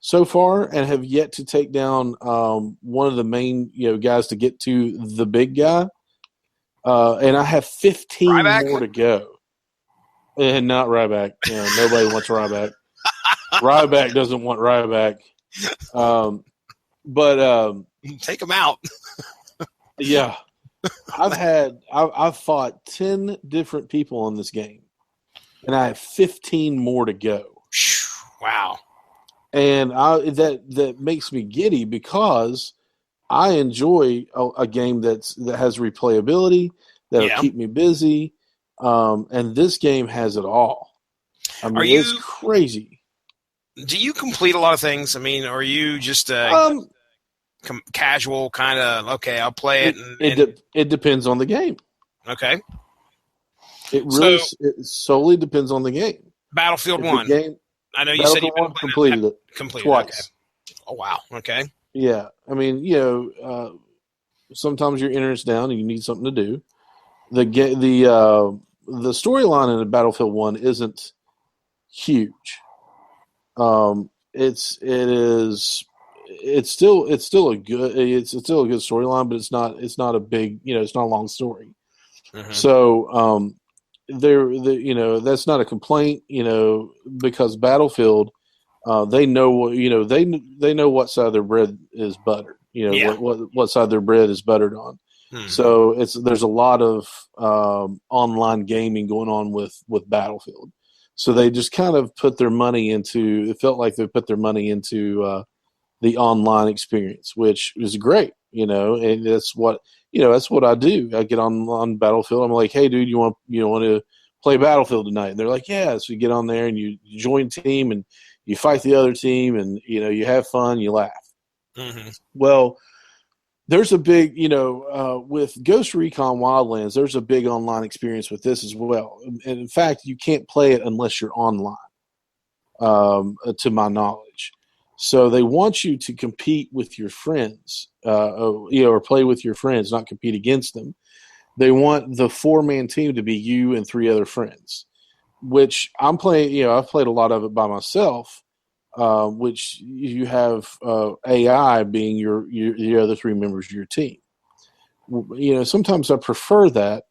S1: so far and have yet to take down one of the main, guys to get to the big guy. And I have 15
S2: Ryback?
S1: more to go. And not Ryback. Nobody wants Ryback. Ryback doesn't want Ryback. But
S2: take him out.
S1: Yeah. I've fought 10 different people in this game. And I have 15 more to go.
S2: Wow.
S1: And that makes me giddy because I enjoy a game that has replayability, that'll keep me busy. And this game has it all. It's crazy.
S2: Do you complete a lot of things? Are you just casual kind of, okay, I'll play it.
S1: It depends on the game.
S2: Okay.
S1: It solely depends on the game.
S2: Battlefield 1. I know you said you've been
S1: completed it twice.
S2: Okay. Oh, wow. Okay.
S1: Yeah. I mean, sometimes your internet's down and you need something to do. The storyline in Battlefield 1 isn't huge. It's still a good storyline, but it's not a big, it's not a long story. Mm-hmm. So that's not a complaint, because Battlefield, they know what side of their bread is buttered, what side their bread is buttered on. Mm-hmm. So there's a lot of online gaming going on with Battlefield. So they just kind of put their money into. It felt like they put their money into the online experience, which is great, and that's what I do. I get on Battlefield. I'm like, hey, dude, you want to play Battlefield tonight? And they're like, yeah. So you get on there and you join team and you fight the other team, and you have fun, you laugh. Mm-hmm. Well, there's a big, with Ghost Recon Wildlands, there's a big online experience with this as well. And in fact, you can't play it unless you're online, to my knowledge. So they want you to compete with your friends, or play with your friends, not compete against them. They want the 4-man team to be you and 3 other friends, which I'm playing. I've played a lot of it by myself, which you have AI being your other 3 members of your team. Sometimes I prefer that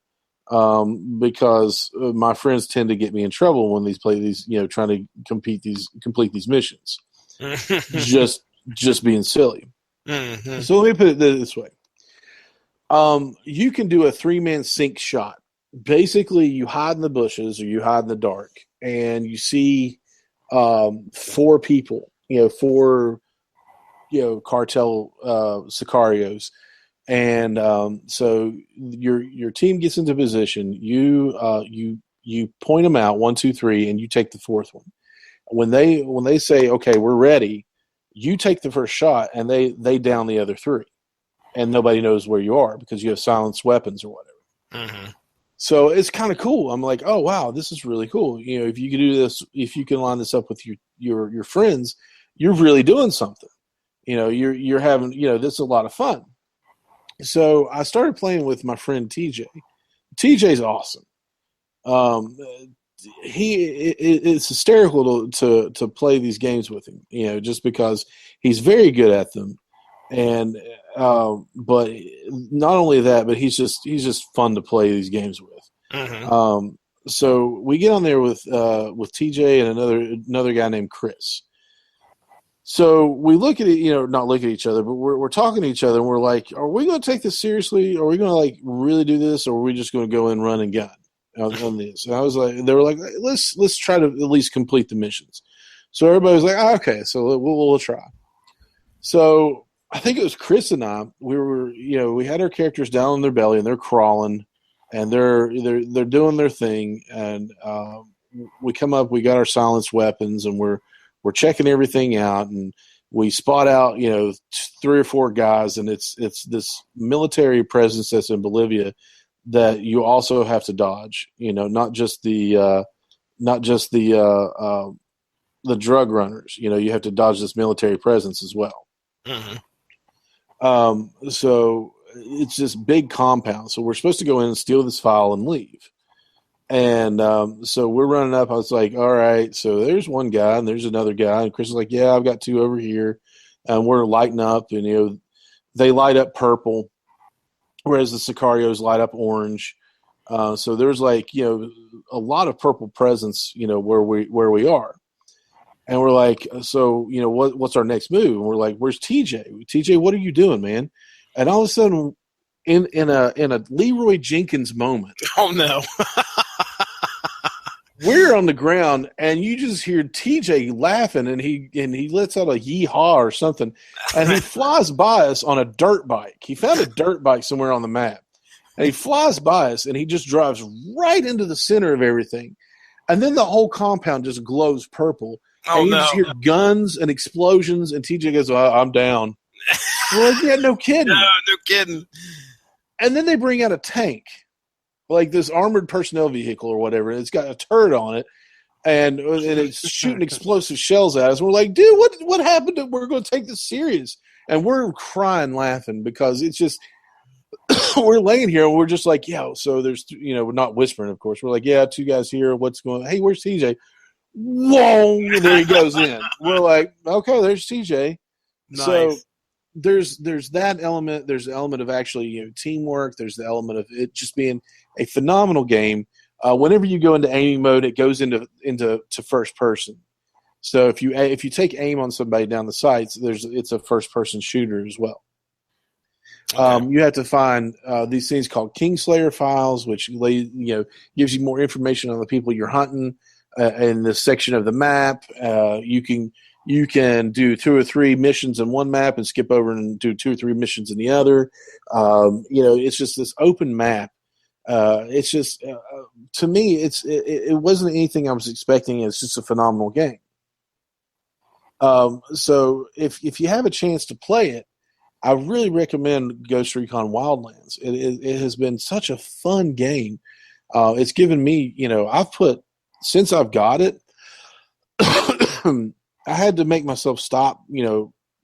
S1: because my friends tend to get me in trouble when these play these, trying to complete these missions. just being silly. Mm-hmm. So let me put it this way. You can do a 3-man sync shot. Basically, you hide in the bushes or you hide in the dark, and you see 4 people, 4 cartel sicarios, and so your team gets into position. You point them out 1, 2, 3, and you take the 4th one. When they say, okay, we're ready, you take the first shot, and they down the other 3, and nobody knows where you are because you have silenced weapons or whatever. Mm-hmm. So it's kind of cool. I'm like, oh wow, this is really cool. If you can do this, if you can line this up with your friends, you're really doing something. You're having, this is a lot of fun. So I started playing with my friend TJ. TJ's awesome. It's hysterical to play these games with him, just because he's very good at them, and but not only that, but he's just fun to play these games with. Mm-hmm. So we get on there with TJ and another guy named Chris. So we look at it, not look at each other, but we're talking to each other, and we're like, are we going to take this seriously? Are we going to really do this, or are we just going to go and run and gun on this? And I was like, they were like, let's try to at least complete the missions. So everybody was like, okay, so we'll try. So I think it was Chris and I. We were, we had our characters down on their belly and they're crawling, and they're doing their thing. And we come up, we got our silenced weapons, and we're checking everything out, and we spot out, 3 or 4 guys, and it's this military presence that's in Bolivia that you also have to dodge. Not just the drug runners. You have to dodge this military presence as well. Mm-hmm. So it's this big compound. So we're supposed to go in and steal this file and leave. And so we're running up. I was like, all right, so there's one guy and there's another guy. And Chris is like, yeah, I've got 2 over here. And we're lighting up, and, they light up purple, whereas the Sicarios light up orange. So there's a lot of purple presence, where we are. And we're like, so, what's our next move? And we're like, where's TJ? TJ, what are you doing, man? And all of a sudden, in a Leroy Jenkins moment.
S2: Oh no.
S1: We're on the ground, and you just hear TJ laughing, and he lets out a yeehaw or something, and he flies by us on a dirt bike. He found a dirt bike somewhere on the map, and he flies by us, and he just drives right into the center of everything, and then the whole compound just glows purple.
S2: Oh,
S1: and you just hear guns and explosions, and TJ goes, I'm down. We're like, yeah, no kidding.
S2: No kidding.
S1: And then they bring out a tank, like this armored personnel vehicle or whatever. It's got a turret on it, and it's shooting explosive shells at us. We're like, dude, what happened? We're going to take this serious. And we're crying laughing because it's just we're laying here and we're just like, yeah, so there's, we're not whispering, of course. We're like, yeah, two guys here. What's going on? Hey, where's TJ? Whoa, and there he goes in. We're like, okay, there's TJ.
S2: Nice.
S1: So there's that element. There's the element of actually teamwork. There's the element of it just being a phenomenal game. Whenever you go into aiming mode, it goes into first person. So if you take aim on somebody down the sights, it's a first person shooter as well. Okay. You have to find these things called Kingslayer files, which gives you more information on the people you're hunting in this section of the map. You can do 2 or 3 missions in one map and skip over and do 2 or 3 missions in the other. It's just this open map. It's just to me, it wasn't anything I was expecting. It's just a phenomenal game. So if you have a chance to play it, I really recommend Ghost Recon Wildlands. It has been such a fun game. It's given me, since I've got it, I had to make myself stop,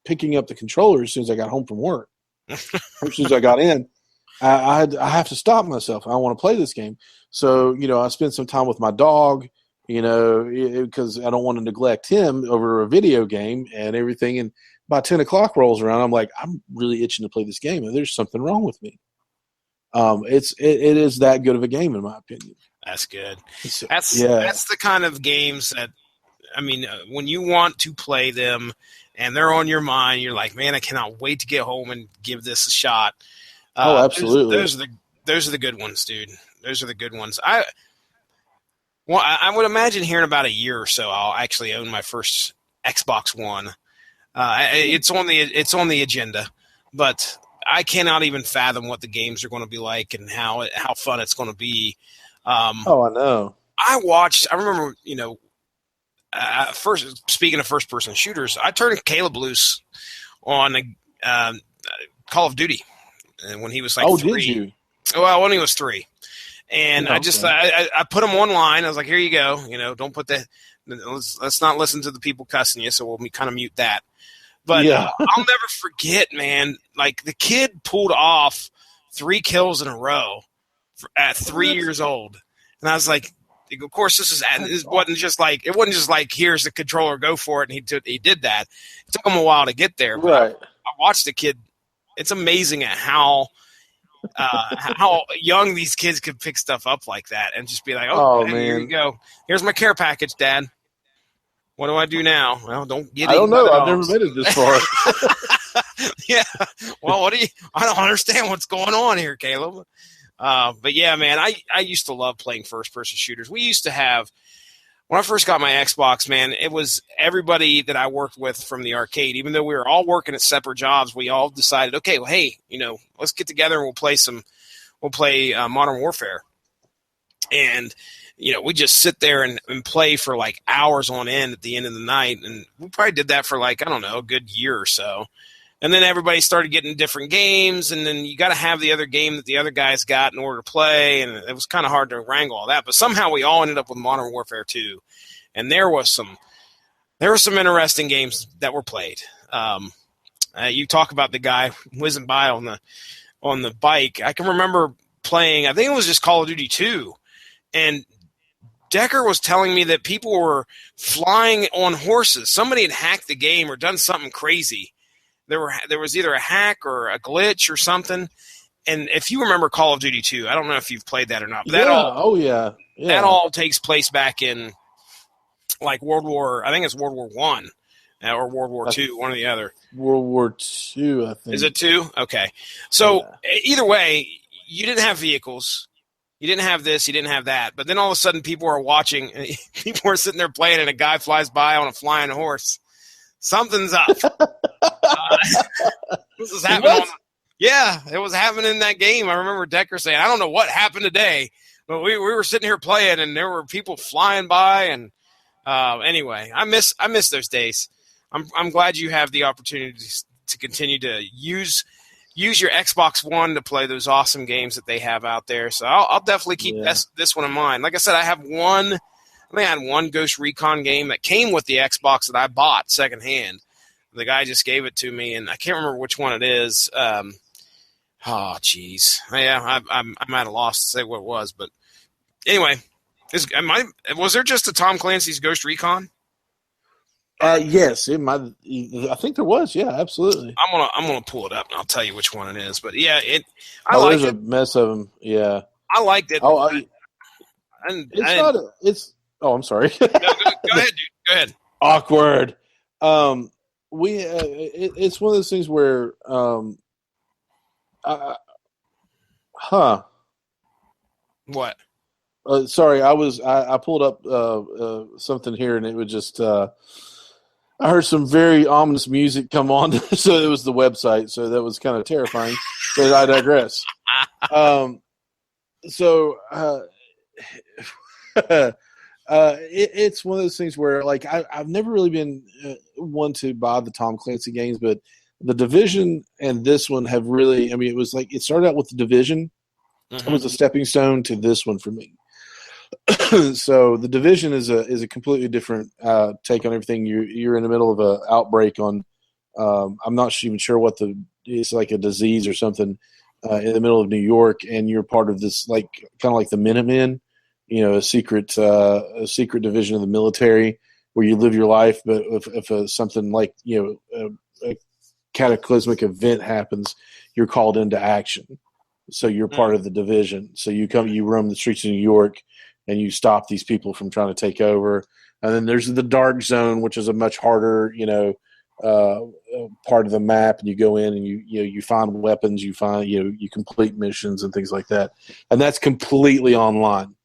S1: picking up the controller as soon as I got home from work. As soon as I got in, I have to stop myself. I want to play this game. So, I spent some time with my dog, because I don't want to neglect him over a video game and everything. And by 10 o'clock rolls around, I'm like, I'm really itching to play this game, and there's something wrong with me. It is that good of a game, in my opinion.
S2: That's good. That's the kind of games that, when you want to play them and they're on your mind, you're like, man, I cannot wait to get home and give this a shot.
S1: Absolutely.
S2: Those are the good ones, dude. Those are the good ones. I would imagine here in about a year or so, I'll actually own my first Xbox One. It's on the agenda, but I cannot even fathom what the games are going to be like and how fun it's going to be.
S1: I know.
S2: I remember, first speaking of first person shooters, I turned Caleb loose on Call of Duty when he was like 3.
S1: Did you?
S2: Well, when he was 3. And I put him online. I was like, here you go. Don't put that. Let's not listen to the people cussing you. So we'll kind of mute that. But I'll never forget, man. Like the kid pulled off 3 kills in a row at 3 years old, and I was like, of course, this wasn't just like here's the controller, go for it, and he did that. It took him a while to get there, but
S1: right.
S2: I watched the kid. It's amazing at how young these kids could pick stuff up like that and just be like, man, here you go. Here's my care package, Dad. What do I do now? Well, don't get.
S1: I don't know. I've never made it this far.
S2: Yeah. Well, I don't understand what's going on here, Caleb. But yeah, man, I used to love playing first person shooters. We used to have, when I first got my Xbox, man, it was everybody that I worked with from the arcade. Even though we were all working at separate jobs, we all decided, okay, well, hey, let's get together and we'll play Modern Warfare. And, we just sit there and play for like hours on end at the end of the night. And we probably did that for like, I don't know, a good year or so. And then everybody started getting different games, and then you got to have the other game that the other guys got in order to play, and it was kind of hard to wrangle all that. But somehow we all ended up with Modern Warfare 2, and there were some interesting games that were played. You talk about the guy whizzing by on the bike. I can remember playing, I think it was just Call of Duty 2, and Decker was telling me that people were flying on horses. Somebody had hacked the game or done something crazy. There was either a hack or a glitch or something. And if you remember Call of Duty 2, I don't know if you've played that or not. But that all takes place back in like World War I or World War II, one or the other.
S1: World War II, I think.
S2: Is it 2? Okay. So either way, you didn't have vehicles. You didn't have this. You didn't have that. But then all of a sudden people are watching. People are sitting there playing and a guy flies by on a flying horse. Something's up. This is happening. It was happening in that game. I remember Decker saying, I don't know what happened today, but we were sitting here playing and there were people flying by. And anyway, I miss those days. I'm glad you have the opportunity to continue to use your Xbox One to play those awesome games that they have out there. So I'll definitely keep this one in mind. Like I said, I had one Ghost Recon game that came with the Xbox that I bought secondhand. The guy just gave it to me, and I can't remember which one it is. Oh, jeez. Yeah, I'm at a loss to say what it was. But anyway, was there just a Tom Clancy's Ghost Recon?
S1: Yes, it might. I think there was. Yeah, absolutely.
S2: I'm gonna pull it up and I'll tell you which one it is. But yeah,
S1: there's a mess of them. Yeah,
S2: I liked it.
S1: I'm sorry.
S2: No, go ahead, dude. Go ahead.
S1: Awkward. It's one of those things where,
S2: What?
S1: Sorry, I pulled up something here and it would just. I heard some very ominous music come on, so it was the website. So that was kind of terrifying. But I digress. It's one of those things where, like, I've never really been one to buy the Tom Clancy games, but the Division and this one have really. I mean, it was like it started out with the Division. Mm-hmm. It was a stepping stone to this one for me. So the Division is a completely different take on everything. You're in the middle of an outbreak on. I'm not even sure what it's like a disease or something in the middle of New York, and you're part of this like kind of like the Minutemen. You know, a secret division of the military where you live your life, but if something like, you know, a cataclysmic event happens, you're called into action. So you're part of the division. So you roam the streets of New York, and you stop these people from trying to take over. And then there's the dark zone, which is a much harder, part of the map. And you go in and you find weapons, you complete missions and things like that. And that's completely online.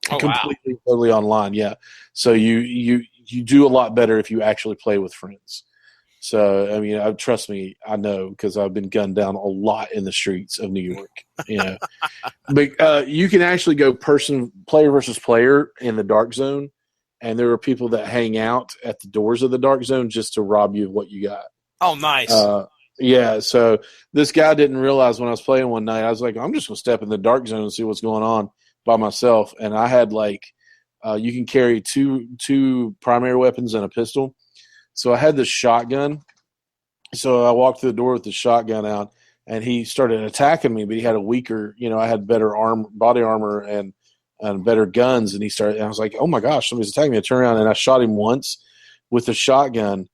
S2: Oh,
S1: completely, wow. Totally online, yeah. So you do a lot better if you actually play with friends. So I mean, trust me, I know because I've been gunned down a lot in the streets of New York. You know, but you can actually go player versus player in the dark zone, and there are people that hang out at the doors of the dark zone just to rob you of what you got.
S2: Oh, nice.
S1: Yeah. So this guy didn't realize when I was playing one night, I was like, I'm just gonna step in the dark zone and see what's going on by myself, and I had you can carry two primary weapons and a pistol. So I had this shotgun. So I walked through the door with the shotgun out, and he started attacking me, but he had a weaker, I had better body armor and better guns, and I was like, oh my gosh, somebody's attacking me. I turned around and I shot him once with the shotgun,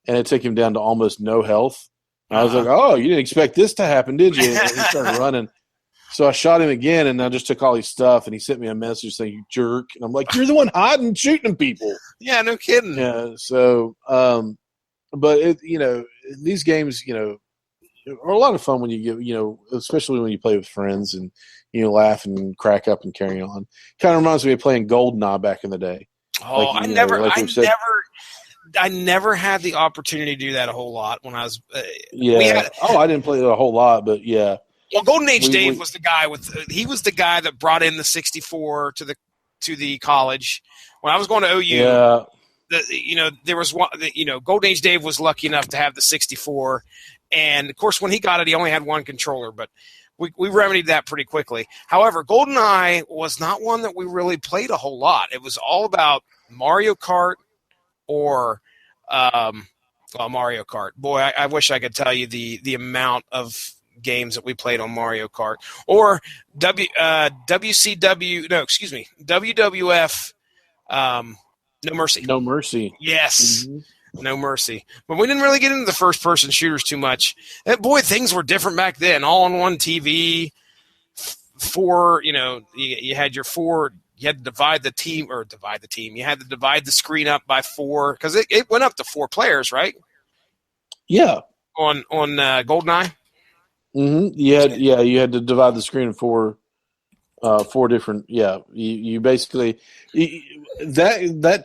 S1: and it took him down to almost no health. I was like, oh, you didn't expect this to happen, did you? And he started running. So I shot him again, and I just took all his stuff, and he sent me a message saying, you jerk. And I'm like, you're the one hiding and shooting people.
S2: Yeah, no kidding.
S1: Yeah, so, but, these games, are a lot of fun when you get, especially when you play with friends and, laugh and crack up and carry on. Kind of reminds me of playing GoldenEye back in the day.
S2: Oh, I never had the opportunity to do that a whole lot when I was.
S1: I didn't play it a whole lot, but yeah.
S2: Well, Golden Age Dave was the guy he was the guy that brought in the 64 to the college. When I was going to OU, there was one, Golden Age Dave was lucky enough to have the 64. And of course, when he got it, he only had one controller, but we remedied that pretty quickly. However, GoldenEye was not one that we really played a whole lot. It was all about Mario Kart or, Mario Kart. Boy, I wish I could tell you the amount of games that we played on Mario Kart, or WWF, No Mercy.
S1: No Mercy.
S2: Yes. Mm-hmm. No Mercy. But we didn't really get into the first person shooters too much. And boy, things were different back then. All on one TV, you had your four, you had to divide the team. You had to divide the screen up by four, because it went up to 4 players, right?
S1: Yeah.
S2: On GoldenEye.
S1: Mm-hmm. You had to divide the screen in 4 different. Yeah, you basically that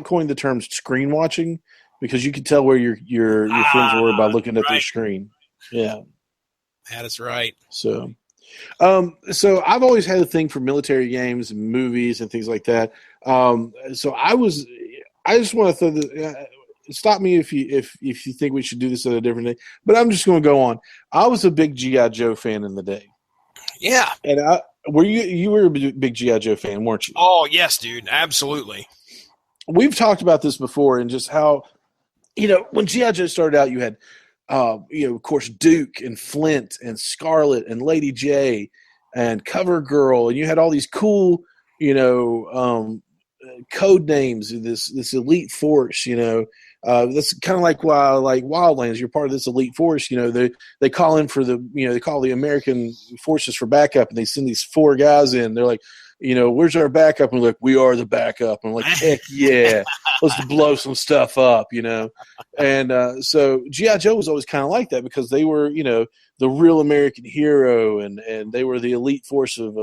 S1: coined the term screen watching, because you could tell where your friends were by looking at their screen. Yeah,
S2: that is right.
S1: So I've always had a thing for military games and movies and things like that. So I just want to throw stop me if you think we should do this at a different day. But I'm just going to go on. I was a big G.I. Joe fan in the day.
S2: Yeah.
S1: And you were a big G.I. Joe fan, weren't you?
S2: Oh, yes, dude. Absolutely.
S1: We've talked about this before and just how, when G.I. Joe started out, you had, of course, Duke and Flint and Scarlet and Lady J and Cover Girl. And you had all these cool, code names of this elite force, that's kind of like Wildlands. You're part of this elite force. They call in for they call the American forces for backup, and they send these 4 guys in. They're like, where's our backup? And we're like, we are the backup. And I'm like, heck yeah, let's blow some stuff up, And so G.I. Joe was always kind of like that because they were, the real American hero, and they were the elite force of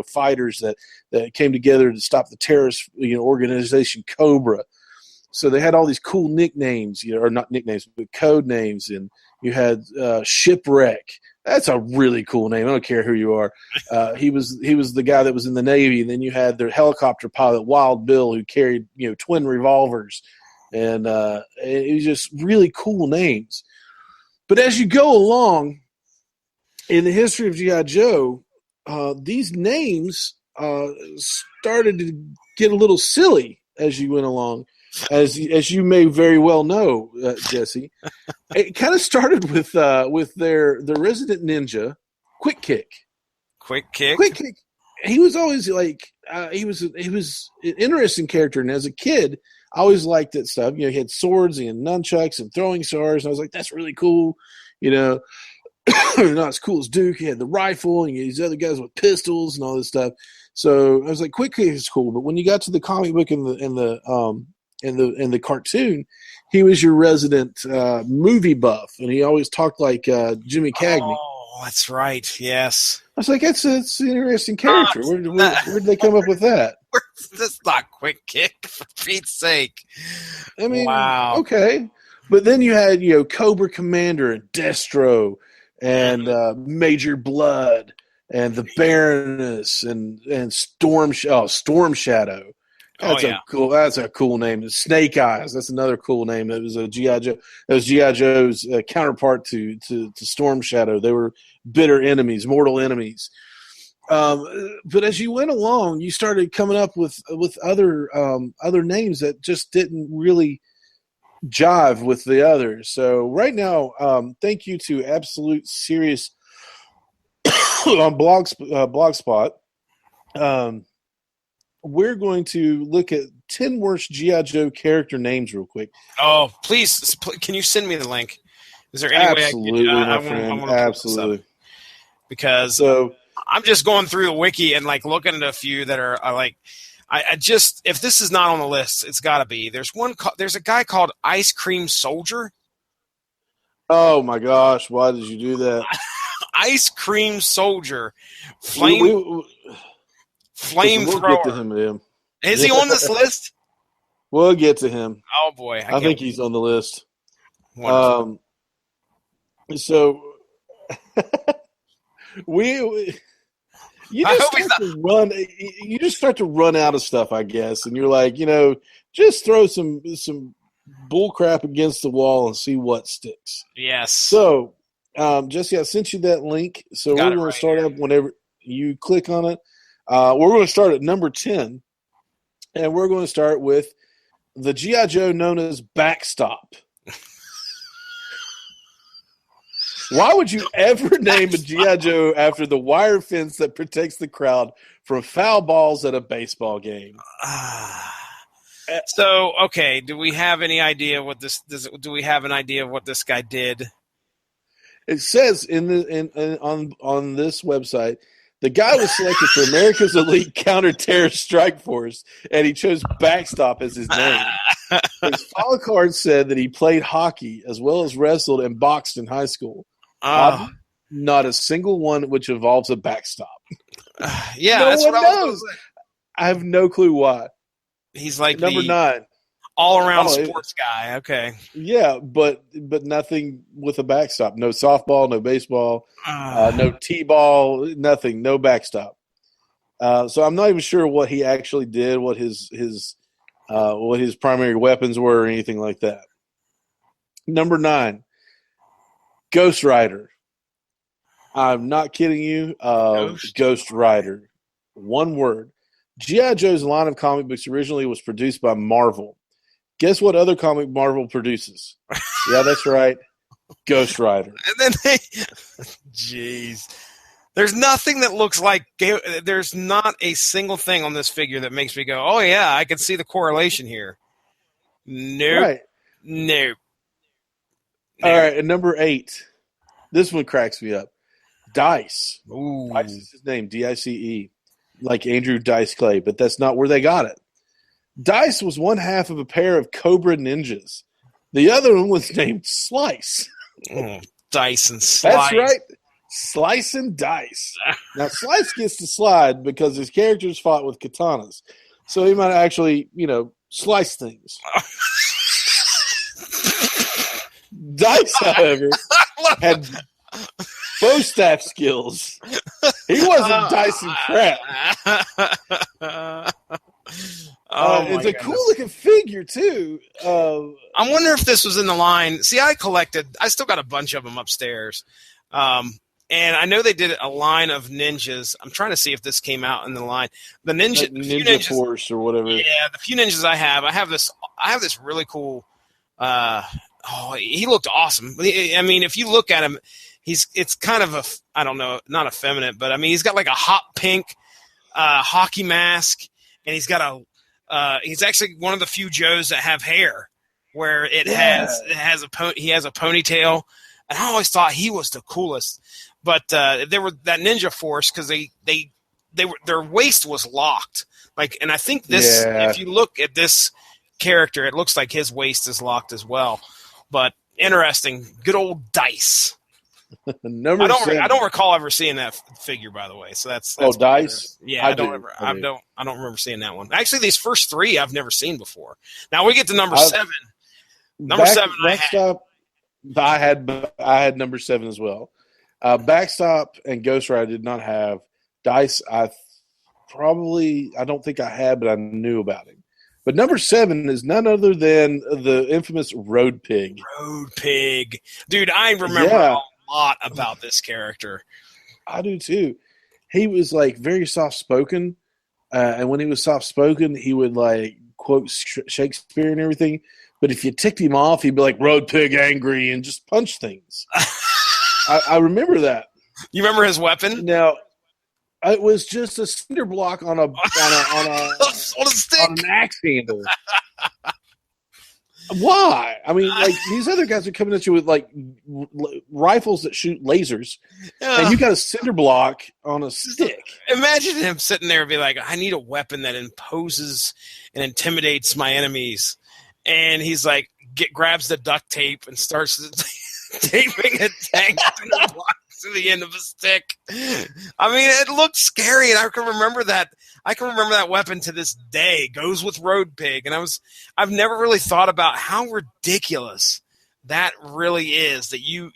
S1: fighters that came together to stop the terrorist organization Cobra. So they had all these cool nicknames, or not nicknames, but code names. And you had Shipwreck. That's a really cool name. I don't care who you are. He was the guy that was in the Navy. And then you had their helicopter pilot, Wild Bill, who carried twin revolvers. And it was just really cool names. But as you go along in the history of G.I. Joe, these names started to get a little silly as you went along. As you may very well know, Jesse, it kind of started with their resident ninja, Quick Kick.
S2: Quick Kick.
S1: He was always like he was an interesting character, and as a kid, I always liked that stuff. He had swords and nunchucks and throwing stars, and I was like, that's really cool. Not as cool as Duke. He had the rifle, and these other guys with pistols and all this stuff. So I was like, Quick Kick is cool. But when you got to the comic book and the cartoon, he was your resident movie buff, and he always talked like Jimmy Cagney.
S2: Oh, that's right. Yes.
S1: I was like, that's an interesting character. Where did they come up with that?
S2: That's not Quick Kick, for Pete's sake.
S1: I mean,
S2: wow.
S1: Okay. But then you had, Cobra Commander and Destro and Major Blood and the Baroness and Storm Shadow. That's a cool name. Snake Eyes. That's another cool name. That was a G.I. Joe. That was G.I. Joe's counterpart to Storm Shadow. They were bitter enemies, mortal enemies. But as you went along, you started coming up with other names that just didn't really jive with the others. So right now, thank you to Absolute Serious on Blogspot. We're going to look at 10 worst G.I. Joe character names real quick.
S2: Oh, please, can you send me the link? Is there any way I can?
S1: Absolutely. Absolutely.
S2: Because I'm just going through the wiki and looking at a few that are I just, if this is not on the list, it's got to be. There's a guy called Ice Cream Soldier.
S1: Oh my gosh! Why did you do that?
S2: Ice Cream Soldier,
S1: flamethrower. We'll get to him.
S2: Is he on this list?
S1: We'll get to him.
S2: Oh boy,
S1: I think he's on the list.
S2: Wonderful.
S1: So you just start to run out of stuff, I guess, and you're like, just throw some bull crap against the wall and see what sticks.
S2: Yes.
S1: So, Jesse, I sent you that link. So we're going to start up whenever you click on it. We're going to start at number 10, and we're going to start with the G.I. Joe known as Backstop. Why would you ever name a G.I. Joe after the wire fence that protects the crowd from foul balls at a baseball game?
S2: So, okay, do we have any idea what do we have an idea of what this guy did?
S1: It says on this website, the guy was selected for America's elite counter-terrorist strike force, and he chose Backstop as his name. His file card said that he played hockey as well as wrestled and boxed in high school. Not a single one which involves a backstop.
S2: Yeah,
S1: no
S2: that's
S1: one
S2: what
S1: knows. I have no clue why.
S2: He's like
S1: number 9,
S2: all-around sports guy. Okay.
S1: Yeah, but nothing with a backstop. No softball, no baseball, no t-ball, nothing. No backstop. So I'm not even sure what he actually did, what his primary weapons were, or anything like that. Number 9, Ghost Rider. I'm not kidding you. Ghost Rider. One word. G.I. Joe's line of comic books originally was produced by Marvel. Guess what other comic Marvel produces? Yeah, that's right. Ghost Rider.
S2: And then jeez. There's nothing that looks like, there's not a single thing on this figure that makes me go, oh yeah, I can see the correlation here. Nope.
S1: Right.
S2: Nope.
S1: All right, and number 8. This one cracks me up. Dice.
S2: Ooh.
S1: Dice is his name, D-I-C-E. Like Andrew Dice Clay, but that's not where they got it. Dice was one half of a pair of Cobra Ninjas. The other one was named Slice.
S2: Oh, Dice and Slice.
S1: That's right. Slice and Dice. Now, Slice gets to slide because his characters fought with katanas. So he might actually, slice things. Dice, however, had bow staff skills. He wasn't dicing crap. It's a cool looking figure too.
S2: I wonder if this was in the line. See, I still got a bunch of them upstairs. And I know they did a line of ninjas. I'm trying to see if this came out in the line. The Ninja
S1: Force or whatever.
S2: Yeah, the few ninjas I have this really cool. He looked awesome. I mean, if you look at him, it's kind of I don't know, not effeminate, but I mean, he's got like a hot pink hockey mask, and he's got he's actually one of the few Joes that have hair where he has a ponytail, and I always thought he was the coolest. But they were that Ninja Force because their waist was locked, and I think this if you look at this character, it looks like his waist is locked as well. But interesting, good old Dice. I don't recall ever seeing that figure, by the way. So that's
S1: Dice.
S2: Yeah, I don't remember seeing that one. Actually, these first 3 I've never seen before. Now we get to number 7. Number 7,
S1: I had number 7 as well. Backstop and Ghost Rider did not have. Dice. I don't think I had, but I knew about him. But number 7 is none other than the infamous Road Pig.
S2: Road Pig. Dude, I remember a lot about this character.
S1: I do too. He was very soft-spoken. And when he was soft-spoken, he would quote Shakespeare and everything. But if you ticked him off, he'd be like, Road Pig angry, and just punch things. I remember that.
S2: You remember his weapon?
S1: Now, it was just a cinder block on a
S2: stick.
S1: On an axe handle. Why? I mean, these other guys are coming at you with rifles that shoot lasers, and you got a cinder block on a stick.
S2: Imagine him sitting there and be like, "I need a weapon that imposes and intimidates my enemies," and he's like, grabs the duct tape and starts taping a tank cinder block to the end of a stick. I mean, it looked scary, and I can remember that. I can remember that weapon to this day. Goes with Road Pig, and I've never really thought about how ridiculous that really is that you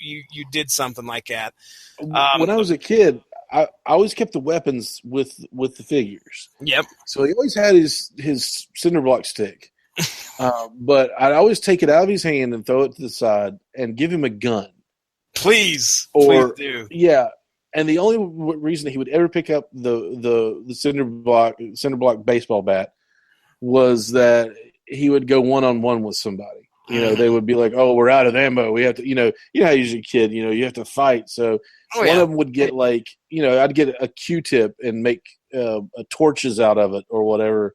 S2: did something like that.
S1: When I was a kid, I always kept the weapons with the figures.
S2: Yep.
S1: So he always had his cinder block stick, but I'd always take it out of his hand and throw it to the side and give him a gun.
S2: Please do.
S1: Yeah, and the only reason he would ever pick up the cinder block baseball bat was that he would go 1-on-1 with somebody. They would be like, "Oh, we're out of ammo. We have to." You know how you're a kid. You have to fight. So one of them would get I'd get a Q-tip and make torches out of it or whatever.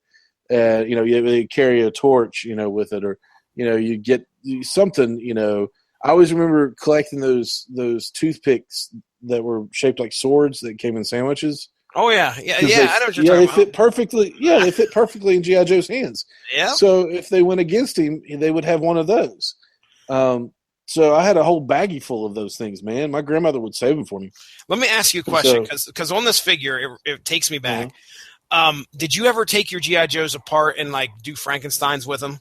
S1: You carry a torch, with it, or you get something, I always remember collecting those toothpicks that were shaped like swords that came in sandwiches.
S2: Oh yeah. I know what you're talking about.
S1: Fit perfectly. Yeah, they fit perfectly in G.I. Joe's hands.
S2: Yeah.
S1: So if they went against him, they would have one of those. So I had a whole baggie full of those things, man. My grandmother would save them for me.
S2: Let me ask you a question, because on this figure, it takes me back. Did you ever take your G.I. Joes apart and do Frankensteins with them,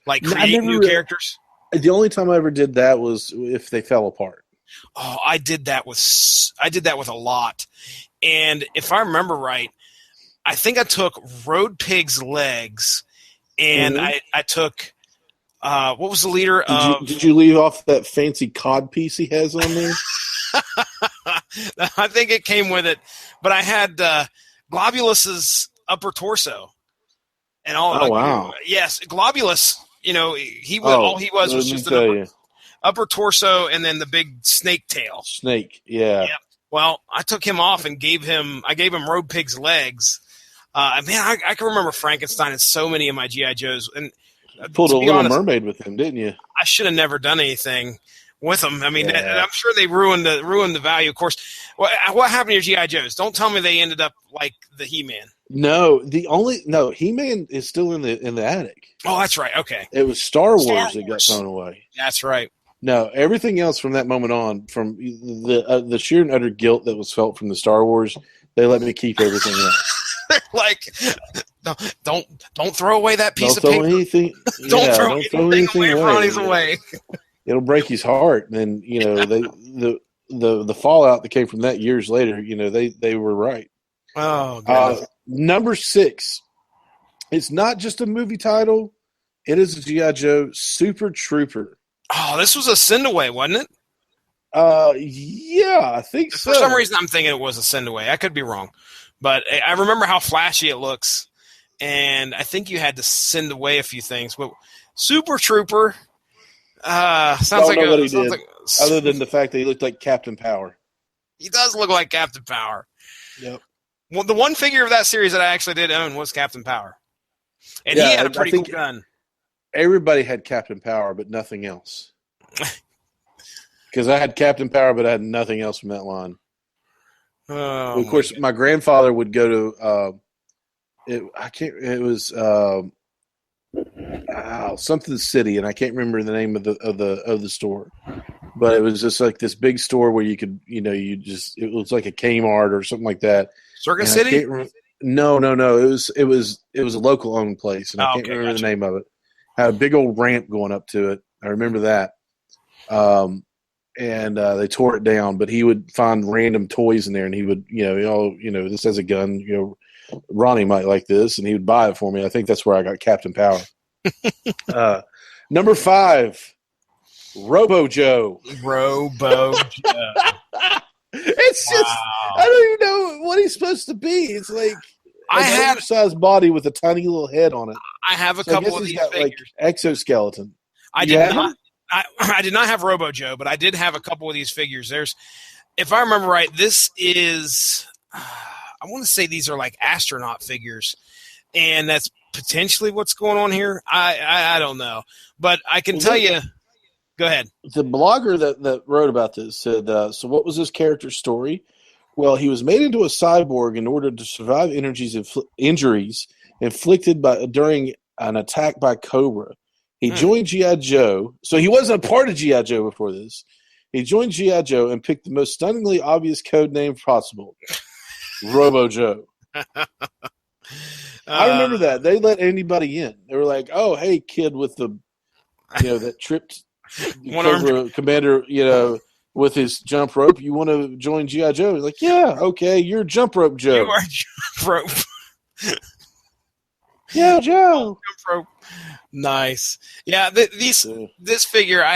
S2: create new characters?
S1: The only time I ever did that was if they fell apart.
S2: Oh, I did that with a lot. And if I remember right, I think I took Road Pig's legs, and I took What was the leader of?
S1: Did you leave off that fancy cod piece he has on there?
S2: I think it came with it, but I had Globulus's upper torso and all.
S1: Oh wow!
S2: Yes, Globulus. He was all he was just an upper torso and then the big snake tail.
S1: Snake, yeah.
S2: Yep. Well, I took him off and gave him Road Pig's legs. Man, I can remember Frankenstein and so many of my G.I. Joes. And
S1: pulled a Little Mermaid with him, didn't you?
S2: I should have never done anything with them. I mean, I'm sure they ruined the value. Of course, what happened to your G.I. Joes? Don't tell me they ended up like the He-Man.
S1: No, He-Man is still in the attic.
S2: Oh, that's right. Okay.
S1: It was Star Wars that got thrown away.
S2: That's right.
S1: No, everything else from that moment on, from the sheer and utter guilt that was felt from the Star Wars, they let me keep everything else.
S2: They're like, don't throw away that piece of paper. Don't throw anything away. Ronnie's away.
S1: It'll break his heart. And then the fallout that came from that years later, they were right.
S2: Oh, God.
S1: Number 6. It's not just a movie title. It is a G.I. Joe Super Trooper.
S2: Oh, this was a send-away, wasn't it?
S1: Yeah, I think so.
S2: For some reason, I'm thinking it was a send-away. I could be wrong. But I remember how flashy it looks, and I think you had to send away a few things. But Super Trooper sounds like
S1: what he did, other than the fact that he looked like Captain Power.
S2: He does look like Captain Power.
S1: Yep.
S2: Well, the one figure of that series that I actually did own was Captain Power. And he had a pretty cool gun.
S1: Everybody had Captain Power, but nothing else. Because I had Captain Power, but I had nothing else from that line.
S2: Oh,
S1: of course, my grandfather would go to something city, and I can't remember the name of the store, but it was just like this big store where you could, it was like a Kmart or something like that.
S2: Circuit City?
S1: No. It was a local owned place, and I can't remember the name of it. Had a big old ramp going up to it. I remember that. And they tore it down, but he would find random toys in there, and he would, this has a gun, Ronnie might like this, and he would buy it for me. I think that's where I got Captain Power. Number 5, Robo Joe.
S2: Robo Joe.
S1: It's just, I don't even know what he's supposed to be. It's like an oversized body with a tiny little head on it.
S2: I have a couple of these figures.
S1: Like exoskeleton.
S2: I did not have Robo Joe, but I did have a couple of these figures. If I remember right, this is, I want to say these are like astronaut figures, and that's potentially what's going on here. I don't know, but I can tell you. Go ahead.
S1: The blogger that wrote about this said, so what was this character's story? Well, he was made into a cyborg in order to survive injuries inflicted during an attack by Cobra. He joined G.I. Joe. So he wasn't a part of G.I. Joe before this. He joined G.I. Joe and picked the most stunningly obvious code name possible, Robo Joe. I remember that. They let anybody in. They were like, oh, hey, kid with the, that tripped Cobra commander, with his jump rope. You want to join G.I. Joe? He's like, yeah, okay, you're Jump Rope Joe.
S2: You are Jump Rope.
S1: Yeah, Joe.
S2: Jump Rope. Nice. Yeah, this figure, I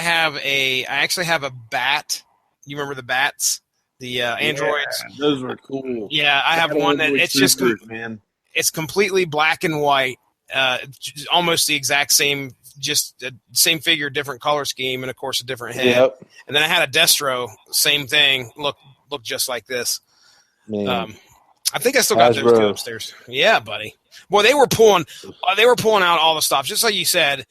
S2: actually have a bat. You remember the bats? The androids?
S1: Yeah, those were cool.
S2: Yeah, I have one that it's just, man. It's completely black and white, almost the exact same, just same figure, different color scheme, and of course a different head. Yep. And then I had a Destro, same thing, looked just like this. Man. I think I still got those two upstairs. Yeah, buddy. Boy, they were pulling out all the stops, just like you said.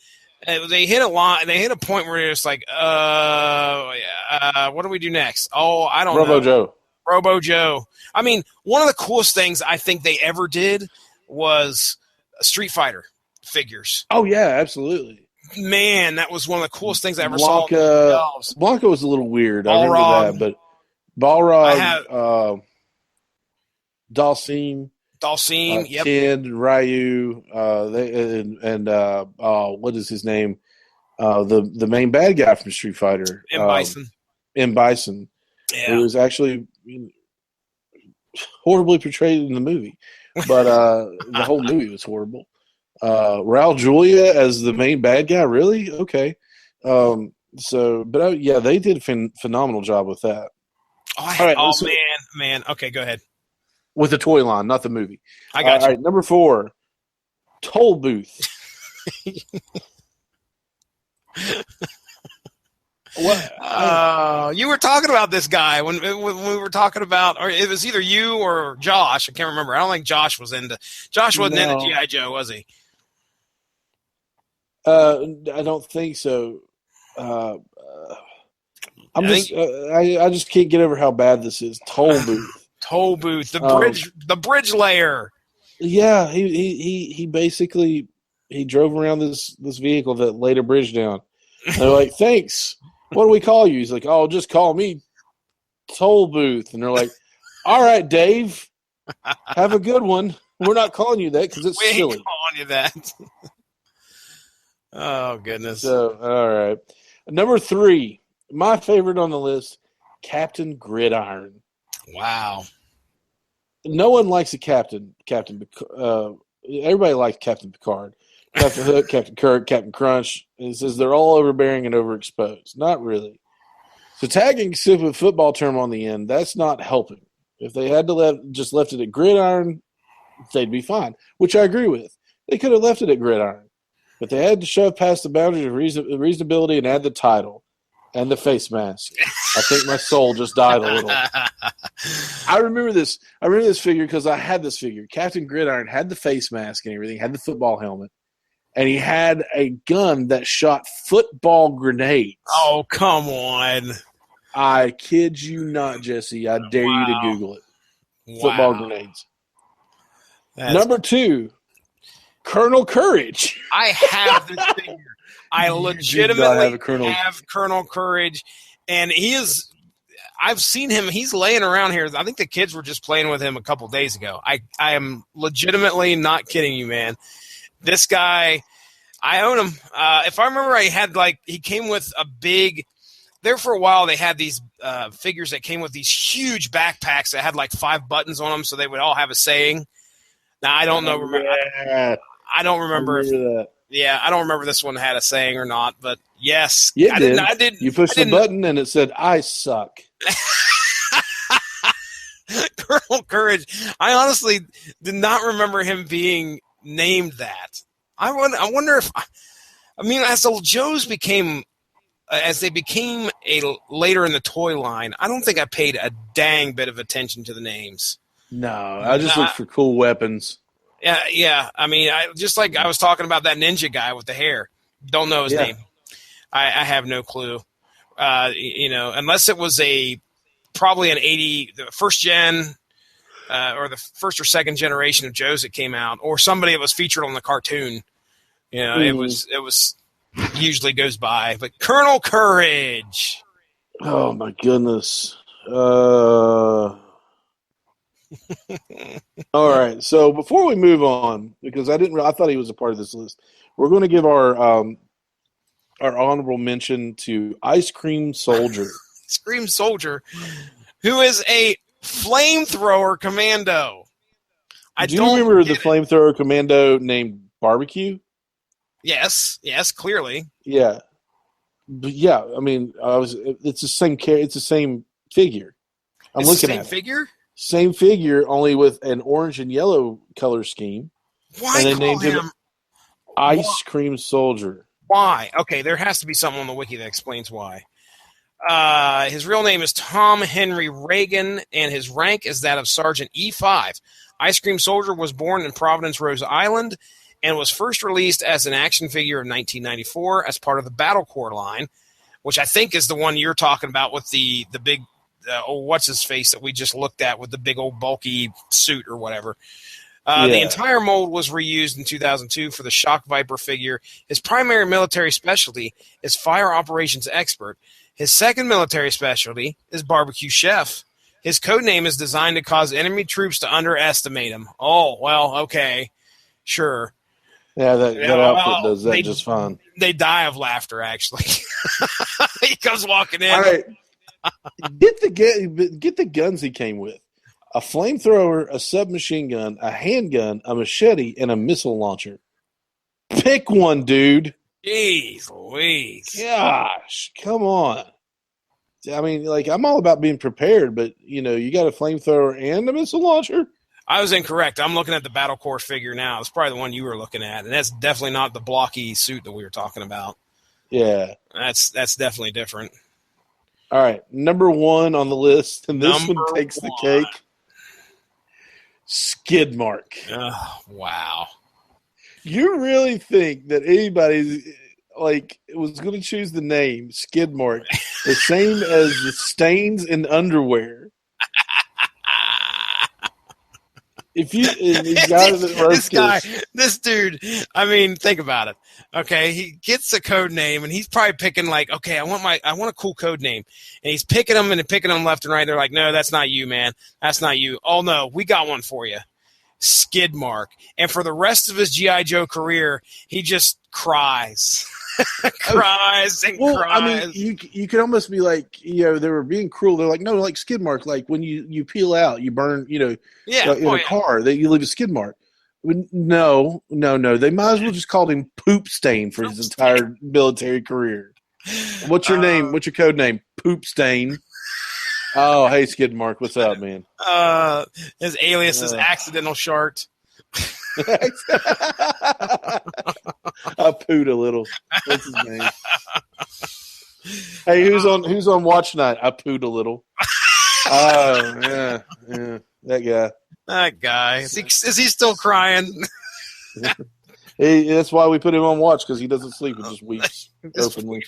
S2: They hit a line. They hit a point where you're just like, what do we do next? Oh, I don't know. Robo Joe. I mean, one of the coolest things I think they ever did was Street Fighter figures.
S1: Oh yeah, absolutely.
S2: Man, that was one of the coolest things I ever
S1: saw. Blanca was a little weird. I remember that, but Balrog, Dalsim,
S2: yep.
S1: Kid, Ryu, what is his name? The main bad guy from Street Fighter, M. Bison. Yeah. It was actually horribly portrayed in the movie, but the whole movie was horrible. Raul Julia as the main bad guy. Really? Okay. Yeah, they did a phenomenal job with that.
S2: Man. Okay, go ahead.
S1: With the toy line, not the movie.
S2: I got you.
S1: All right, number 4, toll booth.
S2: What? You were talking about this guy when we were talking about, or it was either you or Josh. I can't remember. I don't think Josh wasn't into G.I. Joe, was he?
S1: I don't think so. I just can't get over how bad this is. Toll booth.
S2: Toll booth. The bridge layer.
S1: Yeah, he basically drove around this vehicle that laid a bridge down. And they're like, thanks. What do we call you? He's like, oh, just call me Toll Booth. And they're like, all right, Dave, have a good one. We're not calling you that because it's silly.
S2: We ain't calling you that. Oh, goodness.
S1: So, all right. Number 3, my favorite on the list, Captain Gridiron.
S2: Wow.
S1: No one likes a captain. Everybody likes Captain Picard. Captain Hook, Captain Kirk, Captain Crunch. And it says they're all overbearing and overexposed. Not really. So tagging a football term on the end, that's not helping. If they had to just left it at Gridiron, they'd be fine, which I agree with. They could have left it at Gridiron. But they had to shove past the boundaries of reasonability and add the title and the face mask. I think my soul just died a little. I remember this figure because I had this figure. Captain Gridiron had the face mask and everything, had the football helmet. And he had a gun that shot football grenades.
S2: Oh, come on.
S1: I kid you not, Jesse. I dare you to Google it. Football grenades. Number 2, Colonel Courage.
S2: I have this figure. I legitimately have Colonel Courage. And I've seen him. He's laying around here. I think the kids were just playing with him a couple days ago. I am legitimately not kidding you, man. This guy, I own him. If I remember, he came with a big. There for a while, they had these figures that came with these huge backpacks that had like 5 buttons on them, so they would all have a saying. Now I don't know. I don't remember. I don't remember this one had a saying or not, but yes,
S1: I did. You pushed the button and it said, "I suck."
S2: Colonel Courage. I honestly did not remember him being named that. I wonder if, as the Joes became, as they became later in the toy line, I don't think I paid a dang bit of attention to the names.
S1: No, I just looked for cool weapons.
S2: Yeah. Just like I was talking about that ninja guy with the hair. Don't know his name. I have no clue. Unless it was probably the first gen. Or the first or second generation of Joes that came out, or somebody that was featured on the cartoon. It was usually goes by. But Colonel Courage.
S1: Oh my goodness. All right. So before we move on, because I thought he was a part of this list, we're going to give our honorable mention to Ice Cream Soldier.
S2: Ice Cream Soldier, who is a flamethrower commando.
S1: Do you remember the flamethrower commando named Barbecue?
S2: Yes, clearly.
S1: Yeah, but yeah. It's the same. It's the same figure. I'm looking at it. Same figure, only with an orange and yellow color scheme.
S2: Why and they named him
S1: Ice Cream Soldier?
S2: Why? Okay, there has to be something on the wiki that explains why. His real name is Tom Henry Reagan, and his rank is that of Sergeant E5. Ice Cream Soldier was born in Providence, Rhode Island, and was first released as an action figure in 1994 as part of the Battle Corps line, which I think is the one you're talking about with the big, what's-his-face that we just looked at with the big old bulky suit or whatever. The entire mold was reused in 2002 for the Shock Viper figure. His primary military specialty is Fire Operations Expert. His second military specialty is Barbecue Chef. His code name is designed to cause enemy troops to underestimate him. Oh, well, okay. Sure.
S1: Yeah, that outfit does that just fine.
S2: They die of laughter, actually. He comes walking in.
S1: All right. Get the guns he came with. A flamethrower, a submachine gun, a handgun, a machete, and a missile launcher. Pick one, dude.
S2: Jeez Louise.
S1: Gosh, come on. I mean, like, I'm all about being prepared, but, you got a flamethrower and a missile launcher?
S2: I was incorrect. I'm looking at the Battle Core figure now. It's probably the one you were looking at, and that's definitely not the blocky suit that we were talking about.
S1: Yeah.
S2: That's definitely different.
S1: All right, number one on the list, and this one takes the cake. Skid mark.
S2: Oh, wow.
S1: You really think that anybody was going to choose the name Skid Mark the same as the stains in underwear? If you
S2: this dude, I mean, think about it. Okay, he gets a code name, and he's probably picking okay, I want a cool code name, and he's picking them left and right. They're like, no, that's not you, man. That's not you. Oh no, we got one for you, Skid Mark. And for the rest of his GI Joe career, he just cries. Cries.
S1: I mean, you could almost be like, they were being cruel. They're like, no, like skid mark, like when you peel out, you burn, in a car that you leave a skid mark. No. They might as well just called him Poop Stain for his entire military career. What's your name? What's your code name? Poop Stain. Oh, hey, Skid Mark. What's up, man?
S2: His alias is Accidental Shart.
S1: I pooed a little. What's his name? Hey, who's on watch night? I pooed a little. Oh yeah, that guy. Is he still crying? That's why we put him on watch, because he doesn't sleep and just weeps openly.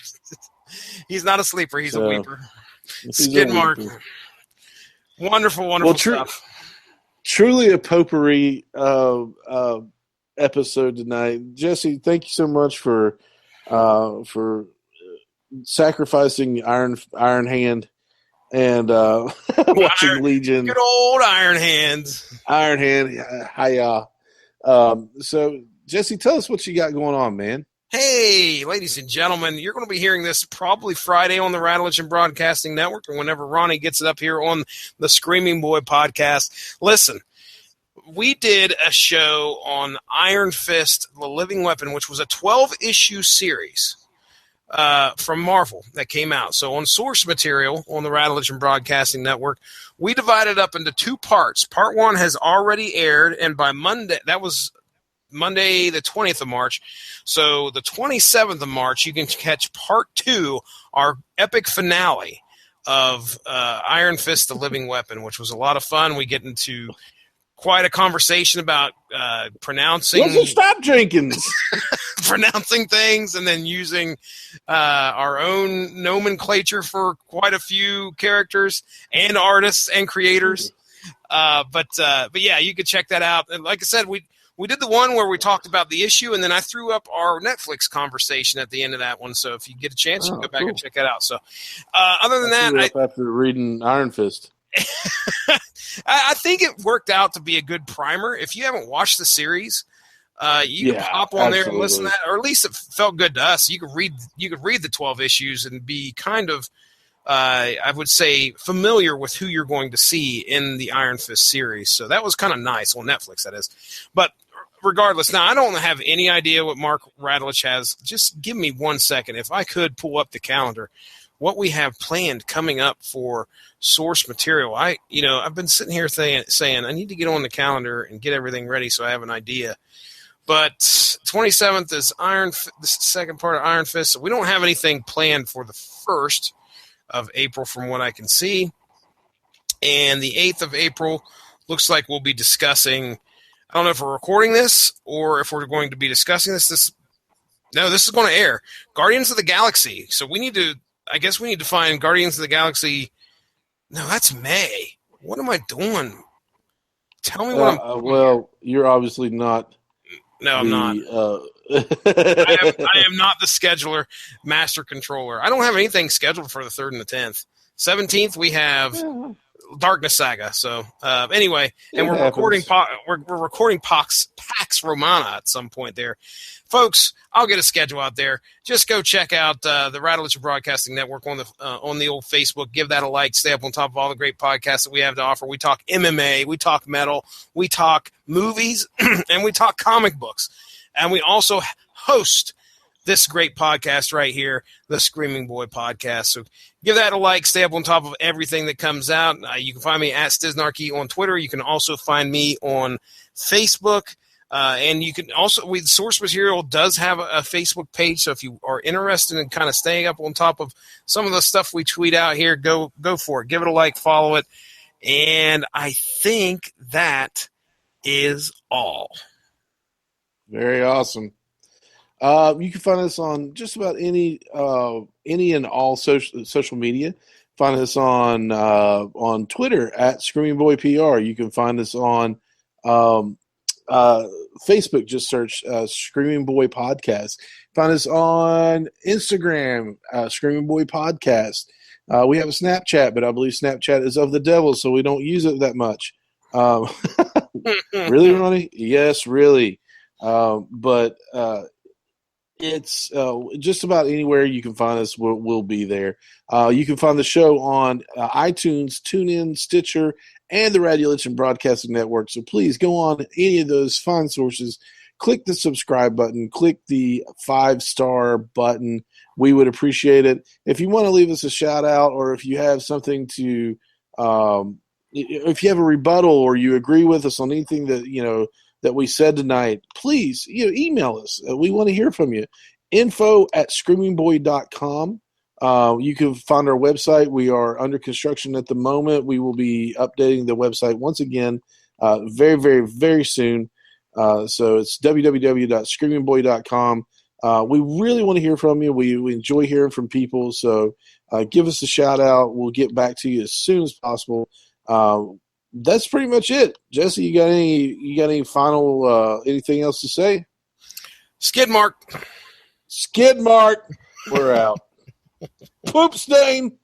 S2: He's not a sleeper. He's a weeper. Skid Mark. Wonderful stuff.
S1: Truly a potpourri episode tonight. Jesse, thank you so much for sacrificing Iron Hand and watching Legion.
S2: Good old Iron Hand.
S1: Iron Hand. Hiya. So, Jesse, tell us what you got going on, man.
S2: Hey, ladies and gentlemen, you're going to be hearing this probably Friday on the Rattlechen Broadcasting Network, or whenever Ronnie gets it up here on the Screaming Boy podcast. Listen, we did a show on Iron Fist, The Living Weapon, which was a 12-issue series from Marvel that came out. So on source material on the Rattlechen Broadcasting Network, we divided up into two parts. Part one has already aired, and by Monday, that was Monday, the 20th of March. So the 27th of March, you can catch part two, our epic finale of Iron Fist, The Living Weapon, which was a lot of fun. We get into quite a conversation about pronouncing.
S1: Russell, stop Jenkins.
S2: Pronouncing things, and then using our own nomenclature for quite a few characters and artists and creators. But yeah, you could check that out. And like I said, we did the one where we talked about the issue, and then I threw up our Netflix conversation at the end of that one. So if you get a chance, you can go back and check that out. So other than that,
S1: after reading Iron Fist,
S2: I think it worked out to be a good primer. If you haven't watched the series, you can pop on there and listen to that, or at least it felt good to us. You could read the 12 issues and be kind of, I would say, familiar with who you're going to see in the Iron Fist series. So that was kind of nice on Netflix, that is. But regardless, now I don't have any idea what Mark Radulich has. Just give me 1 second. If I could pull up the calendar, what we have planned coming up for source material. I've been sitting here saying I need to get on the calendar and get everything ready so I have an idea. But 27th is the second part of Iron Fist. So we don't have anything planned for the 1st of April from what I can see. And the 8th of April looks like we'll be discussing, I don't know if we're recording this or if we're going to be discussing this. This is going to air. Guardians of the Galaxy. So we need to find Guardians of the Galaxy. No, that's May. What am I doing? Tell me what I'm doing.
S1: Well, you're obviously not.
S2: No, I'm not. I am not the scheduler, master controller. I don't have anything scheduled for the 3rd and the 10th. 17th, we have Darkness Saga. So anyway, and we're recording Pax Romana at some point there. Folks, I'll get a schedule out there. Just go check out the Rattlechen Broadcasting Network on the old Facebook. Give that a like. Stay up on top of all the great podcasts that we have to offer. We talk MMA, we talk metal, we talk movies, and we talk comic books. And we also host this great podcast right here, the Screaming Boy Podcast. So give that a like. Stay up on top of everything that comes out. You can find me at Stiznarchy on Twitter. You can also find me on Facebook. And you can also, with Source Material does have a Facebook page. So if you are interested in kind of staying up on top of some of the stuff we tweet out here, go for it. Give it a like, follow it. And I think that is all.
S1: Very awesome. You can find us on just about any and all social media. Find us on Twitter at Screaming Boy PR. You can find us on Facebook. Just search Screaming Boy Podcast. Find us on Instagram, Screaming Boy Podcast. We have a Snapchat, but I believe Snapchat is of the devil, so we don't use it that much. Really, Ronnie? Yes, really. But it's just about anywhere you can find us. We'll be there. You can find the show on iTunes, TuneIn, Stitcher, and the Radio Legend Broadcasting Network. So please go on any of those fine sources. Click the subscribe button. Click the 5-star button. We would appreciate it. If you want to leave us a shout out, or if you have something to, if you have a rebuttal or you agree with us on anything that we said tonight, please email us. We want to hear from you. info@screamingboy.com. You can find our website. We are under construction at the moment. We will be updating the website once again very, very, very soon. So it's www.screamingboy.com. We really want to hear from you. We enjoy hearing from people. So give us a shout out. We'll get back to you as soon as possible. That's pretty much it. Jesse, you got any final anything else to say?
S2: Skid mark.
S1: We're out. Poop stain.